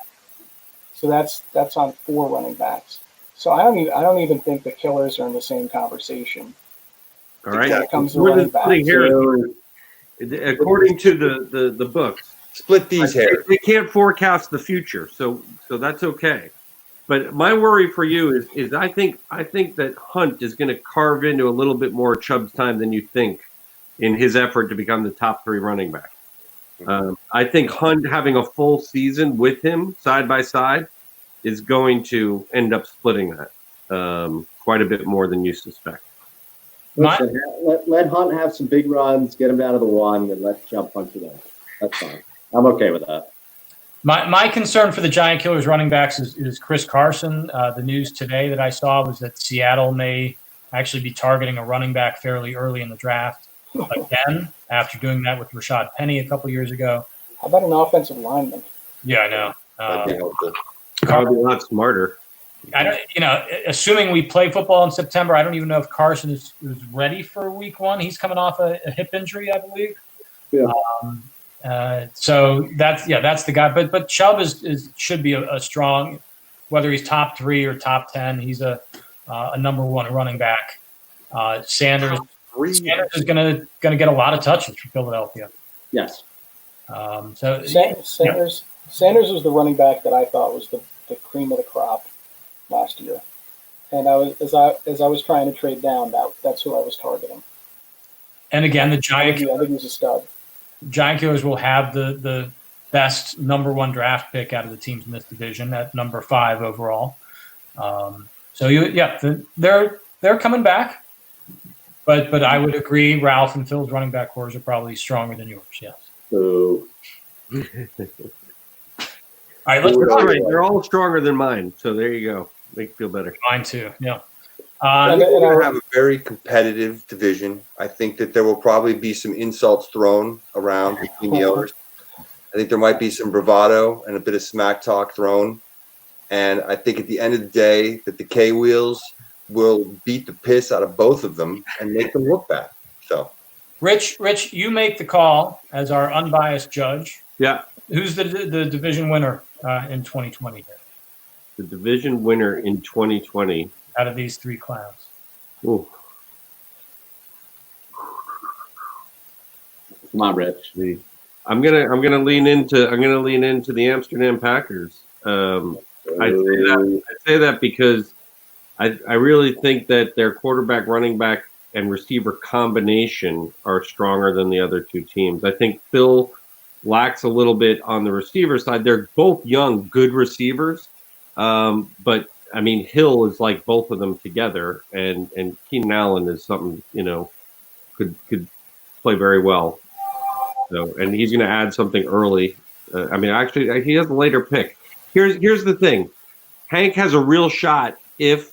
So that's on 4 running backs. So I don't even think the Killers are in the same conversation. All right. When it comes to More running than splitting backs. hairs, according to the books, split these hairs. they can't forecast the future, so that's okay. But my worry for you is I think that Hunt is going to carve into a little bit more Chubb's time than you think in his effort to become the top 3 running back. I think Hunt having a full season with him side by side is going to end up splitting that quite a bit more than you suspect. Listen, let Hunt have some big runs, get him down to the 1, and let Chubb punch it in. That's fine. I'm okay with that. My concern for the Giant Killers running backs is Chris Carson. The news today that I saw was that Seattle may actually be targeting a running back fairly early in the draft again, after doing that with Rashad Penny a couple years ago. How about an offensive lineman? Yeah, I know. That'd be helpful. That would be a lot smarter. I don't, assuming we play football in September, I don't even know if Carson is ready for week 1. He's coming off a hip injury, I believe. Yeah. So that's the guy. But Chubb should be a strong, whether he's top 3 or top 10. He's a number 1 running back. Sanders is gonna get a lot of touches for Philadelphia. Yes. Sanders was the running back that I thought was the cream of the crop last year, and as I was trying to trade down, that's who I was targeting. And again, the I think he's a stud. Giant Killers will have the best number 1 draft pick out of the teams in this division at number 5 overall. They're coming back. But I would agree, Ralph and Phil's running back cores are probably stronger than yours. Yes. So All right, let's That's right. They're all stronger than mine, so there you go. Make you feel better. mine too. Yeah. I think we're going to have a very competitive division. I think that there will probably be some insults thrown around between the owners. I think there might be some bravado and a bit of smack talk thrown. And I think at the end of the day that the K-Wheels will beat the piss out of both of them and make them look bad. So, Rich, you make the call as our unbiased judge. Yeah. Who's the division winner in 2020 here, The division winner in 2020. out of these 3 clowns? Ooh. come on, Rich. I'm gonna lean into the Amsterdam Packers. I say that because I really think that their quarterback, running back, and receiver combination are stronger than the other 2 teams. I think Phil lacks a little bit on the receiver side. They're both young, good receivers, but I mean Hill is like both of them together, and Keenan Allen is something could play very well. So, and he's going to add something early. Actually, he has a later pick. Here's the thing: Hank has a real shot if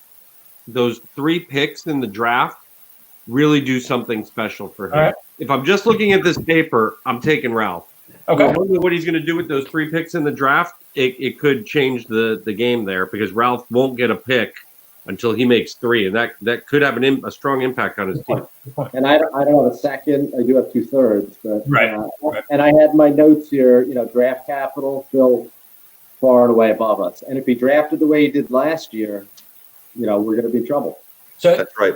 those 3 picks in the draft really do something special for him. Right. If I'm just looking at this paper, I'm taking Ralph. Okay. I wonder what he's going to do with those 3 picks in the draft. It could change the game there because Ralph won't get a pick until he makes 3, and that could have a strong impact on his team. And I don't have a second. I do have 2/3, but Right. And I had my notes here. Draft capital still far and away above us. And if he drafted the way he did last year, we're going to be in trouble. So That's right.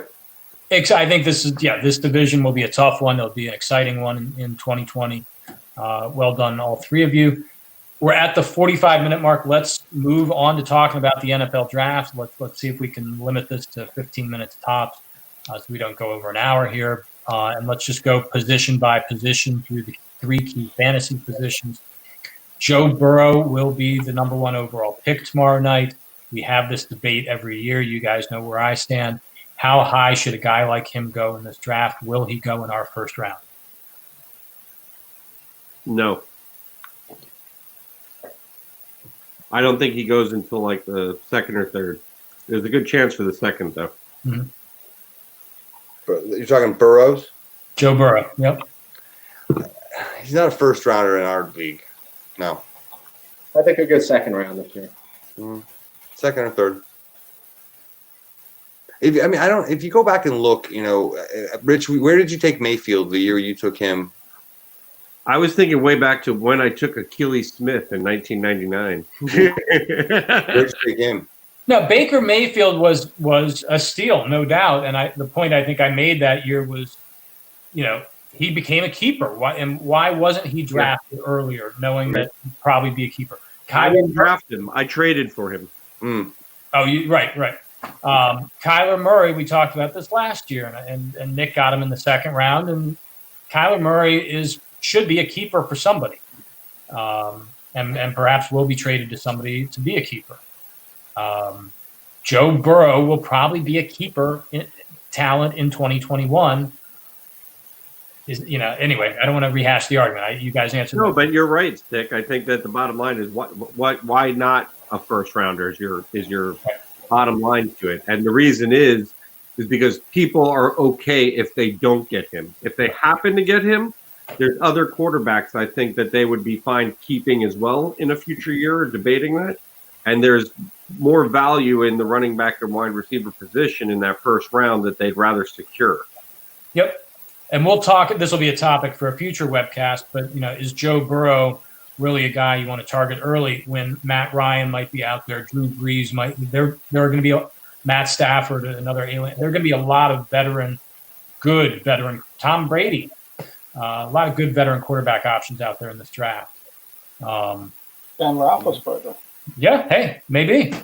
I think this division will be a tough one. It'll be an exciting one in 2020. Well done, all three of you. We're at the 45-minute mark. Let's move on to talking about the NFL draft. Let's see if we can limit this to 15 minutes tops, so we don't go over an hour here. And let's just go position by position through the 3 key fantasy positions. Joe Burrow will be the number 1 overall pick tomorrow night. We have this debate every year. You guys know where I stand. How high should a guy like him go in this draft? Will he go in our first round? No. I don't think he goes until like the 2nd or 3rd. There's a good chance for the 2nd, though. Mm-hmm. You're talking Burrows? Joe Burrow, yep. He's not a first rounder in our league. No. I think he'll go 2nd round this year. 2nd or 3rd. If you go back and look, Rich, where did you take Mayfield the year you took him? I was thinking way back to when I took Achilles Smith in 1999. Where did you take him? No, Baker Mayfield was a steal, no doubt. And the point I think I made that year was, he became a keeper. Why wasn't he drafted earlier, knowing that he'd probably be a keeper? I didn't draft him. I traded for him. Oh, right. Kyler Murray, we talked about this last year, and Nick got him in the 2nd round. And Kyler Murray should be a keeper for somebody, and perhaps will be traded to somebody to be a keeper. Joe Burrow will probably be a keeper talent in 2021. Anyway, I don't want to rehash the argument. You guys answered. No, but you're right, Stick. I think that the bottom line is why not a first rounder is your bottom line to it. And the reason is because people are okay if they don't get him. If they happen to get him, there's other quarterbacks I think that they would be fine keeping as well in a future year, debating that. And there's more value in the running back and wide receiver position in that first round that they'd rather secure. Yep. And we'll talk, this will be a topic for a future webcast, but, is Joe Burrow really a guy you want to target early when Matt Ryan might be out there, Drew Brees there are going to be Matt Stafford, another alien. There are going to be a lot of good veteran, Tom Brady, a lot of good veteran quarterback options out there in this draft. Ben Roethlisberger. Yeah, hey, maybe.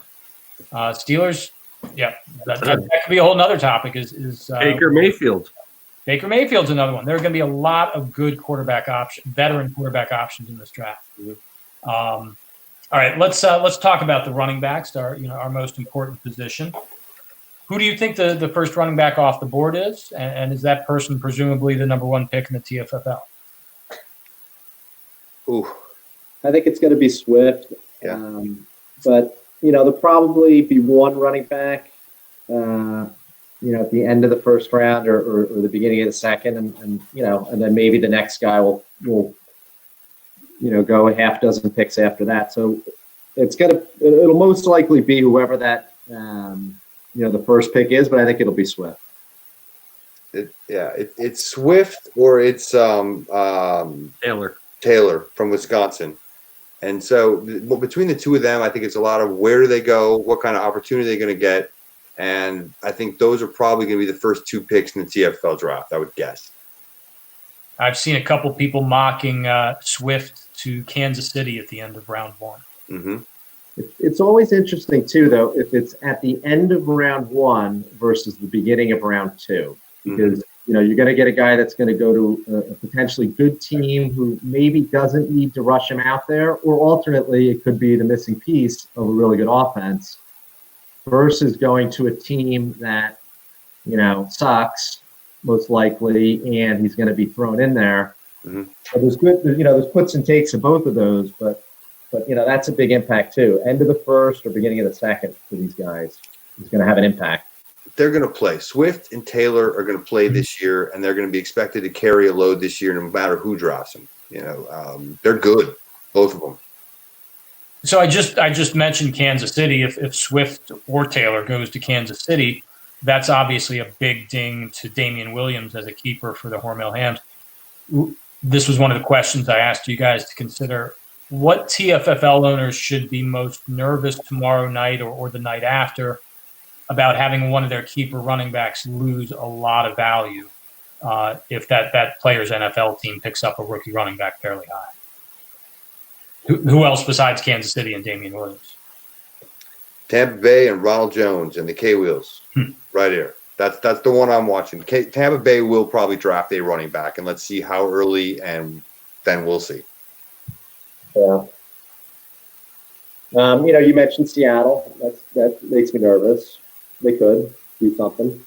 Steelers, yeah, that could be a whole nother topic. Is Baker Mayfield. Baker Mayfield's another one. There are going to be a lot of good veteran quarterback options in this draft. All right, let's talk about the running backs, our most important position. Who do you think the first running back off the board is, and is that person presumably the number 1 pick in the TFFL? Ooh, I think it's going to be Swift. Yeah. But there'll probably be one running back. At the end of the first round or the beginning of the 2nd, and then maybe the next guy will go a half dozen picks after that. So it'll most likely be whoever that the first pick is, but I think it'll be Swift. It's Swift or it's Taylor from Wisconsin. And so between the two of them, I think it's a lot of where do they go, what kind of opportunity they're going to get. And I think those are probably going to be the first 2 picks in the TFL draft, I would guess. I've seen a couple people mocking Swift to Kansas City at the end of round 1. Mm-hmm. It's always interesting, too, though, if it's at the end of round 1 versus the beginning of round 2. Because, you're going to get a guy that's going to go to a potentially good team who maybe doesn't need to rush him out there, or alternately, it could be the missing piece of a really good offense. Versus going to a team that, sucks most likely, and he's going to be thrown in there. Mm-hmm. So there's puts and takes of both of those, but that's a big impact too. End of the first or beginning of the 2nd for these guys is going to have an impact. They're going to play. Swift and Taylor are going to play this year, and they're going to be expected to carry a load this year, no matter who drafts them. They're good, both of them. So I just mentioned Kansas City. If Swift or Taylor goes to Kansas City, that's obviously a big ding to Damian Williams as a keeper for the Hormel Hams. This was one of the questions I asked you guys to consider. What TFFL owners should be most nervous tomorrow night or the night after about having one of their keeper running backs lose a lot of value if that player's NFL team picks up a rookie running back fairly high? Who else besides Kansas City and Damian Williams? Tampa Bay and Ronald Jones and the K-Wheels right here. That's the one I'm watching. Tampa Bay will probably draft a running back, and let's see how early, and then we'll see. Yeah. You mentioned Seattle. That makes me nervous. They could do something.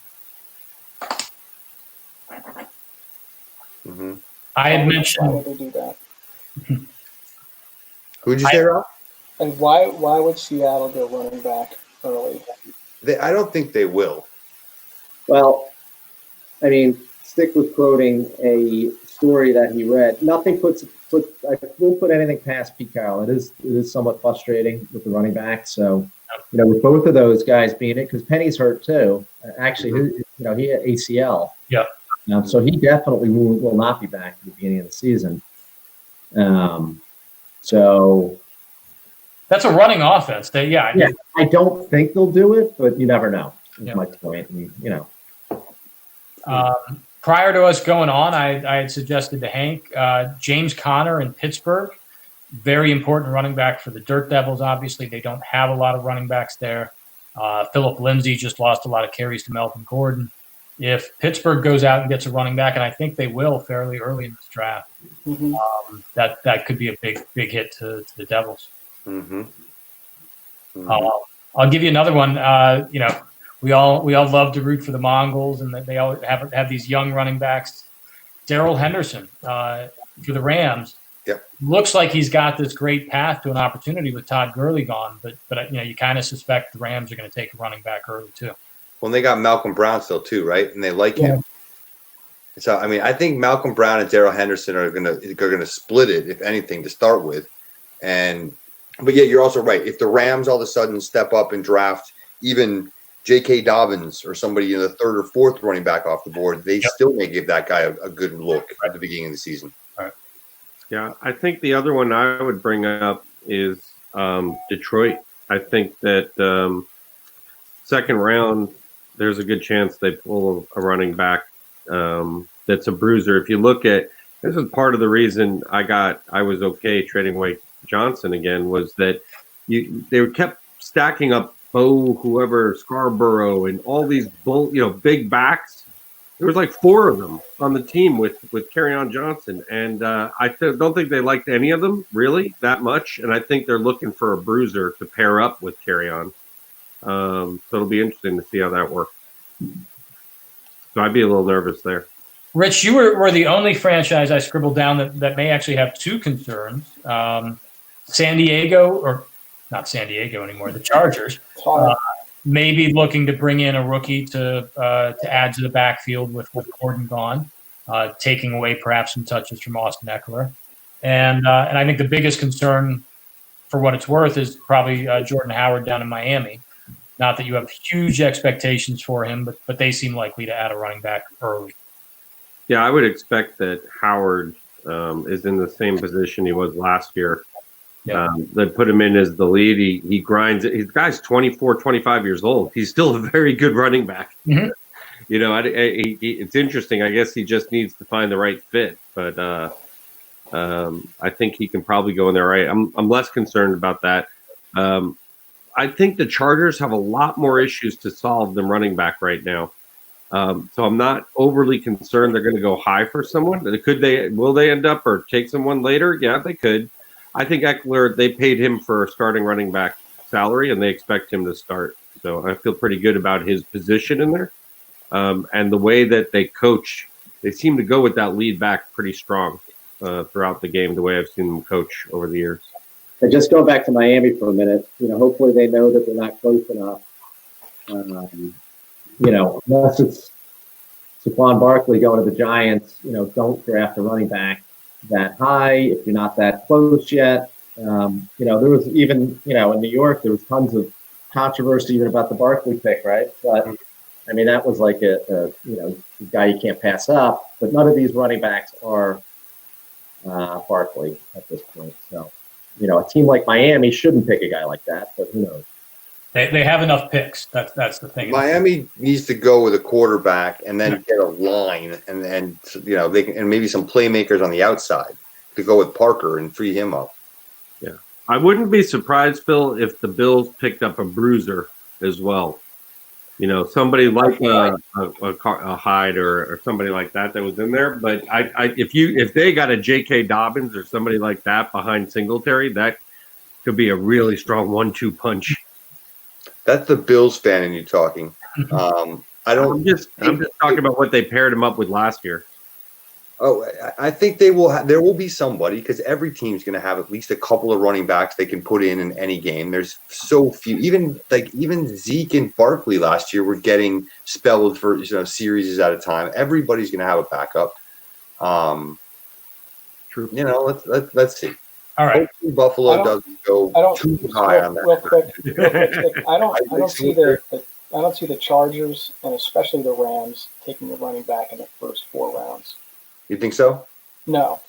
Mm-hmm. I had mentioned. Why would they do that? Who'd you say, Rob? And why would Seattle go running back early? I don't think they will. Well, I mean, Stick was quoting a story that he read. Nothing I won't put anything past Pete Carroll. It is somewhat frustrating with the running back. So, with both of those guys being it, because Penny's hurt too. Actually, he had ACL. Yeah. So he definitely will not be back at the beginning of the season. So That's a running offense. I don't think they'll do it, but you never know. Yeah. My point. Prior to us going on, I had suggested to Hank James Conner in Pittsburgh, very important running back for the Dirt Devils. Obviously, they don't have a lot of running backs there. Philip Lindsay just lost a lot of carries to Melvin Gordon. If Pittsburgh goes out and gets a running back, and I think they will fairly early in this draft, that could be a big hit to the Devils. Mm-hmm. I'll give you another one. We all love to root for the Mongols, and that they all have these young running backs. Darrell Henderson for the Rams. Yep. Looks like he's got this great path to an opportunity with Todd Gurley gone, but you kind of suspect the Rams are going to take a running back early too. Well, they got Malcolm Brown still too, right? And they like him. So I mean, I think Malcolm Brown and Darrell Henderson are gonna split it, if anything, to start with. But yeah, you're also right. If the Rams all of a sudden step up and draft even J.K. Dobbins or somebody in the third or fourth running back off the board, they still may give that guy a good look at the beginning of the season. All right. Yeah, I think the other one I would bring up is Detroit. I think that second round, there's a good chance they pull a running back that's a bruiser. If you look at, this is part of the reason I was okay trading away Johnson again, was that they kept stacking up whoever Scarborough and all these big backs. There was like 4 of them on the team with Kerryon Johnson, and I don't think they liked any of them really that much. And I think they're looking for a bruiser to pair up with Kerryon. So it'll be interesting to see how that works. So I'd be a little nervous there. Rich, you were the only franchise I scribbled down that may actually have 2 concerns. San Diego, or not San Diego anymore, the Chargers, maybe looking to bring in a rookie to add to the backfield with Gordon gone, taking away perhaps some touches from Austin Eckler. And I think the biggest concern, for what it's worth, is probably Jordan Howard down in Miami. Not that you have huge expectations for him, but they seem likely to add a running back early. Yeah, I would expect that Howard is in the same position he was last year. Yeah. They put him in as the lead. He grinds it. His guy's 24, 25 years old. He's still a very good running back. Mm-hmm. It's interesting. I guess he just needs to find the right fit. But I think he can probably go in there right. I'm less concerned about that. I think the Chargers have a lot more issues to solve than running back right now. So I'm not overly concerned they're going to go high for someone. Will they end up or take someone later? Yeah, they could. I think Eckler, they paid him for a starting running back salary, and they expect him to start. So I feel pretty good about his position in there. And the way that they coach, they seem to go with that lead back pretty strong throughout the game, the way I've seen them coach over the years. And just go back to Miami for a minute. Hopefully they know that they're not close enough. Unless it's Saquon Barkley going to the Giants, don't draft a running back that high if you're not that close yet. There was even, in New York, there was tons of controversy even about the Barkley pick, right? But I mean, that was like a guy you can't pass up. But none of these running backs are Barkley at this point. So, a team like Miami shouldn't pick a guy like that, but who knows? They have enough picks. That's the thing. Miami needs to go with a quarterback and then get a line, and they can, and maybe some playmakers on the outside to go with Parker and free him up. Yeah, I wouldn't be surprised, Phil, if the Bills picked up a bruiser as well. Somebody like a Hyde or somebody like that was in there. But if they got a J.K. Dobbins or somebody like that behind Singletary, that could be a really strong 1-2 punch. That's the Bills fan in you talking. I'm just talking about what they paired him up with last year. Oh, I think they will. There will be somebody, because every team's going to have at least a couple of running backs they can put in any game. There's so few. Even Zeke and Barkley last year were getting spelled for series at a time. Everybody's going to have a backup. True. Let's see. All right. Hopefully Buffalo doesn't go too high on that. Real quick, I don't see the Chargers and especially the Rams taking a running back in the first 4 rounds. You think so? No.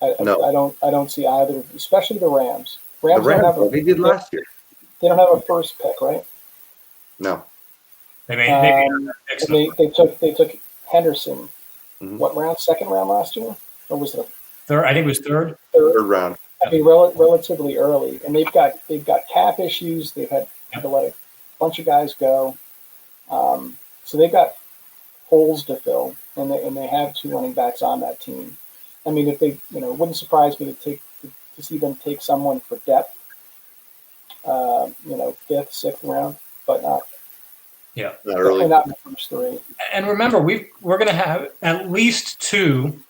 I don't see either, especially the Rams. The Rams, they did last year. They don't have a first pick, right? No. They took Henderson. Mm-hmm. What round? Second round last year, or was it third? I think it was third. Third round. I mean, relatively early, and they've got cap issues. They've had to let a bunch of guys go, so they've got holes to fill, and they have 2 running backs on that team. I mean, if they, it wouldn't surprise me to see them take someone for depth, 5th, 6th round, but not. Yeah, not early. Not in the first 3. And remember, we're going to have at least 2,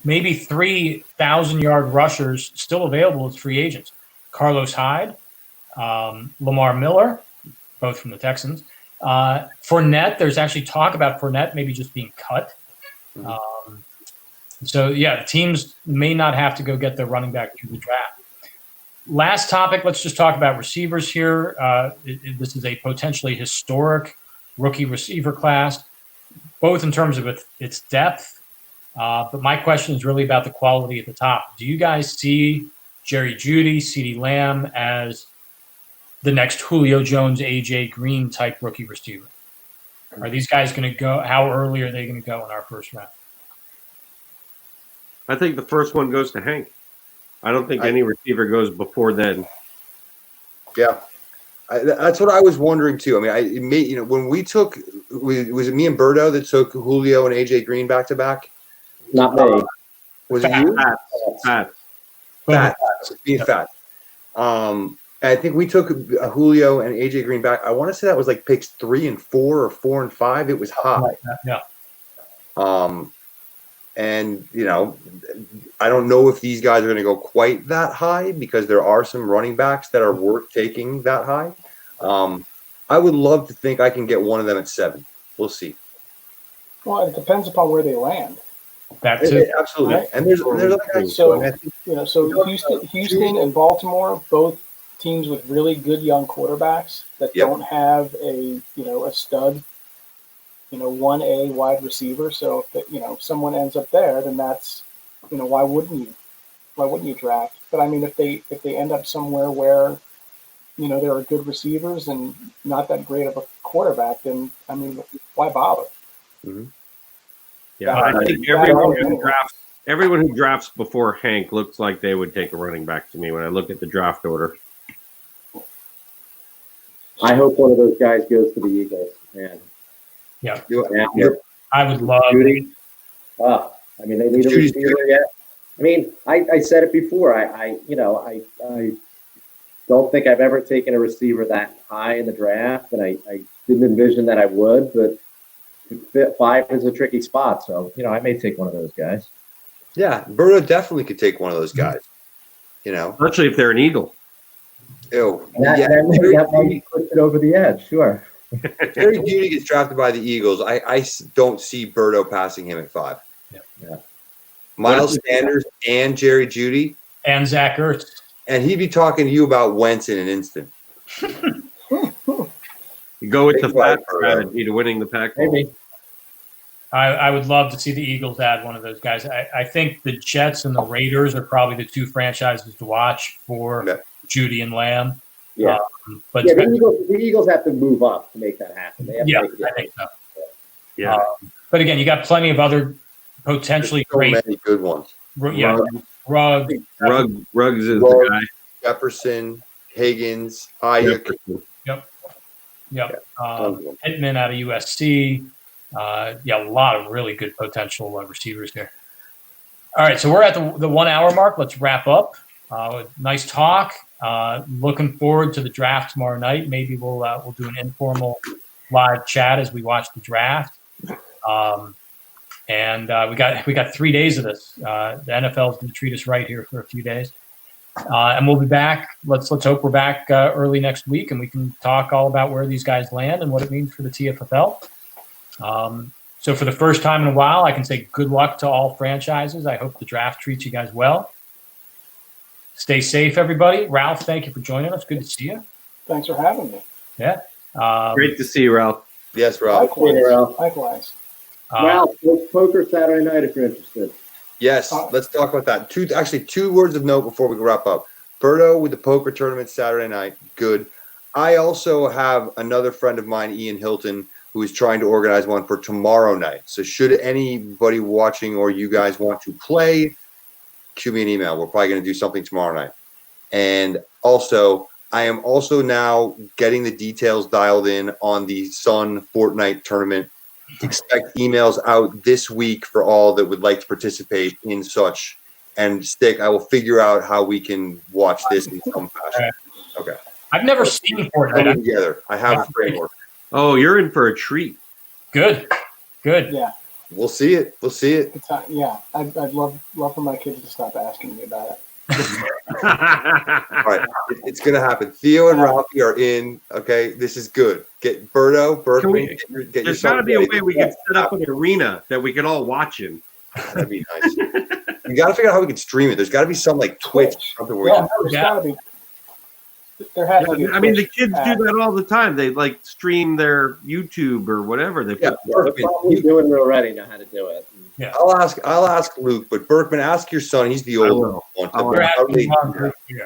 maybe 3 1,000-yard rushers still available as free agents. Carlos Hyde, Lamar Miller, both from the Texans. Fournette, there's actually talk about Fournette maybe just being cut. The teams may not have to go get their running back through the draft. Last topic, let's just talk about receivers here. This is a potentially historic rookie receiver class, both in terms of its depth, but my question is really about the quality at the top. Do you guys see Jerry Jeudy, CeeDee Lamb as the next Julio Jones, AJ Green type rookie receiver? Are these guys going to go? How early are they going to go in our first round? I think the first one goes to Hank. I don't think any receiver goes before then. Yeah. That's what I was wondering too. I mean, when we took, was it me and Berto that took Julio and AJ Green back to back? Not me. Was it you? Pat. Being fat. I think we took Julio and AJ Green back. I want to say that was like picks 3 and 4 or 4 and 5. It was high. Yeah. And I don't know if these guys are going to go quite that high, because there are some running backs that are worth taking that high. I would love to think I can get one of them at 7. We'll see. Well, it depends upon where they land. That too. Absolutely. Right? And there's other guys. So Houston and Baltimore, both teams with really good young quarterbacks that don't have a stud, 1A wide receiver. So if someone ends up there, then that's, why wouldn't you draft? But I mean, if they end up somewhere where, there are good receivers and not that great of a quarterback, then I mean, why bother? Mm-hmm. Yeah, I think everyone who drafts before Hank looks like they would take a running back to me when I look at the draft order. I hope one of those guys goes to the Eagles, man. Yeah. I would love. Judy. I mean, they need a receiver yet. I mean, I said it before. I don't think I've ever taken a receiver that high in the draft, and I didn't envision that I would, but 5 is a tricky spot. So, I may take one of those guys. Yeah, Berto definitely could take one of those guys. Especially if they're an Eagle. Ew. That might push it over the edge, sure. Jerry Jeudy gets drafted by the Eagles. I don't see Berto passing him at 5. Yeah. Miles Sanders and Jerry Jeudy. And Zach Ertz. and he'd be talking to you about Wentz in an instant. You go with the Think about fat it, Burrow. strategy to winning the Pac Bowl. Maybe. I would love to see the Eagles add one of those guys. I think the Jets and the Raiders are probably the two franchises to watch for Yeah. Judy and Lamb. Yeah. But Yeah, the Eagles have to move up to make that happen. They have yeah, to make it I think so. Yeah. But again, you got plenty of other potentially So great. many good ones. Yeah, Ruggs. Ruggs is Ruggs. the guy. Jefferson, Higgins, Ayuk. Yep. Tons of them. Pittman out of USC. A lot of really good potential receivers here. All right, so we're at the 1 hour mark. Let's wrap up. Nice talk. Looking forward to the draft tomorrow night. Maybe we'll do an informal live chat as we watch the draft. And we got 3 days of this. The NFL is going to treat us right here for a few days. And we'll be back. Let's hope we're back early next week, and we can talk all about where these guys land and what it means for the TFFL. So for the first time in a while, I can say good luck to all franchises. I hope the draft treats you guys well. Stay safe, everybody. Ralph, thank you for joining us. Good to see you. Thanks for having me. Yeah. Great to see you, Ralph. Yes, Rob. Likewise. Wow, poker Saturday night if you're interested. Yes, let's talk about that. Two words of note before we wrap up. Berto with the poker tournament Saturday night. Good. I also have another friend of mine, Ian Hilton, who is trying to organize one for tomorrow night. So should anybody watching or you guys want to play, shoot me an email. We're probably going to do something tomorrow night. And also, I am also now getting the details dialed in on the Sun Fortnite tournament. Expect emails out this week for all that would like to participate in such. And I will figure out how we can watch this in some fashion. Okay. I've never seen Fortnite. Together. I have a framework. Oh, you're in for a treat. Good. Yeah. We'll see it. It's, I'd love for my kids to stop asking me about it. All right. It's going to happen. Theo and Ralphie are in. Okay. This is good. Get Berto, Berkman. There's got to be a way we can set up an arena that we can all watch in. That'd be nice. We got to figure out how we can stream it. There's got to be some like Twitch or something where There's got to be. There has to be. I mean, the kids do that all the time. They like stream their YouTube or whatever. They Yeah, Probably doing it already. Know how to do it. Yeah. I'll ask Luke, but Berkman, ask your son. He's the older one.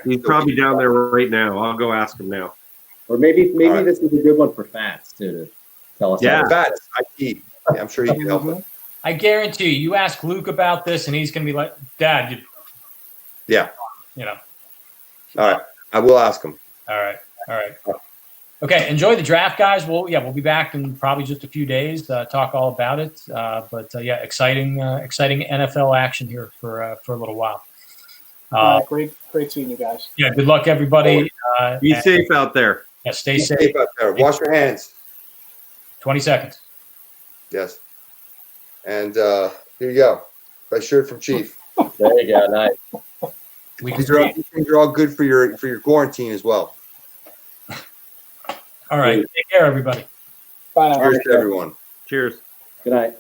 He's probably down there right now. I'll go ask him now. Or maybe right. This is a good one for Fats too to tell us. Yeah. Fats, IT. Yeah, I'm sure he can help us. I guarantee you ask Luke about this, and he's going to be like, Dad, Yeah. you know. All right. I will ask him. All right. Okay, enjoy the draft, guys. We'll be back in probably just a few days. Talk all about it. Exciting NFL action here for a little while. Great seeing you guys. Yeah, good luck, everybody. Be safe out there. Yeah, stay Be safe. safe out there. Wash your hands. 20 seconds. Yes. And here you go. My shirt from Chief. There you go. Nice. These are all good for your quarantine as well. All right. Take care, everybody. Bye now. Cheers to everyone. Cheers. Good night.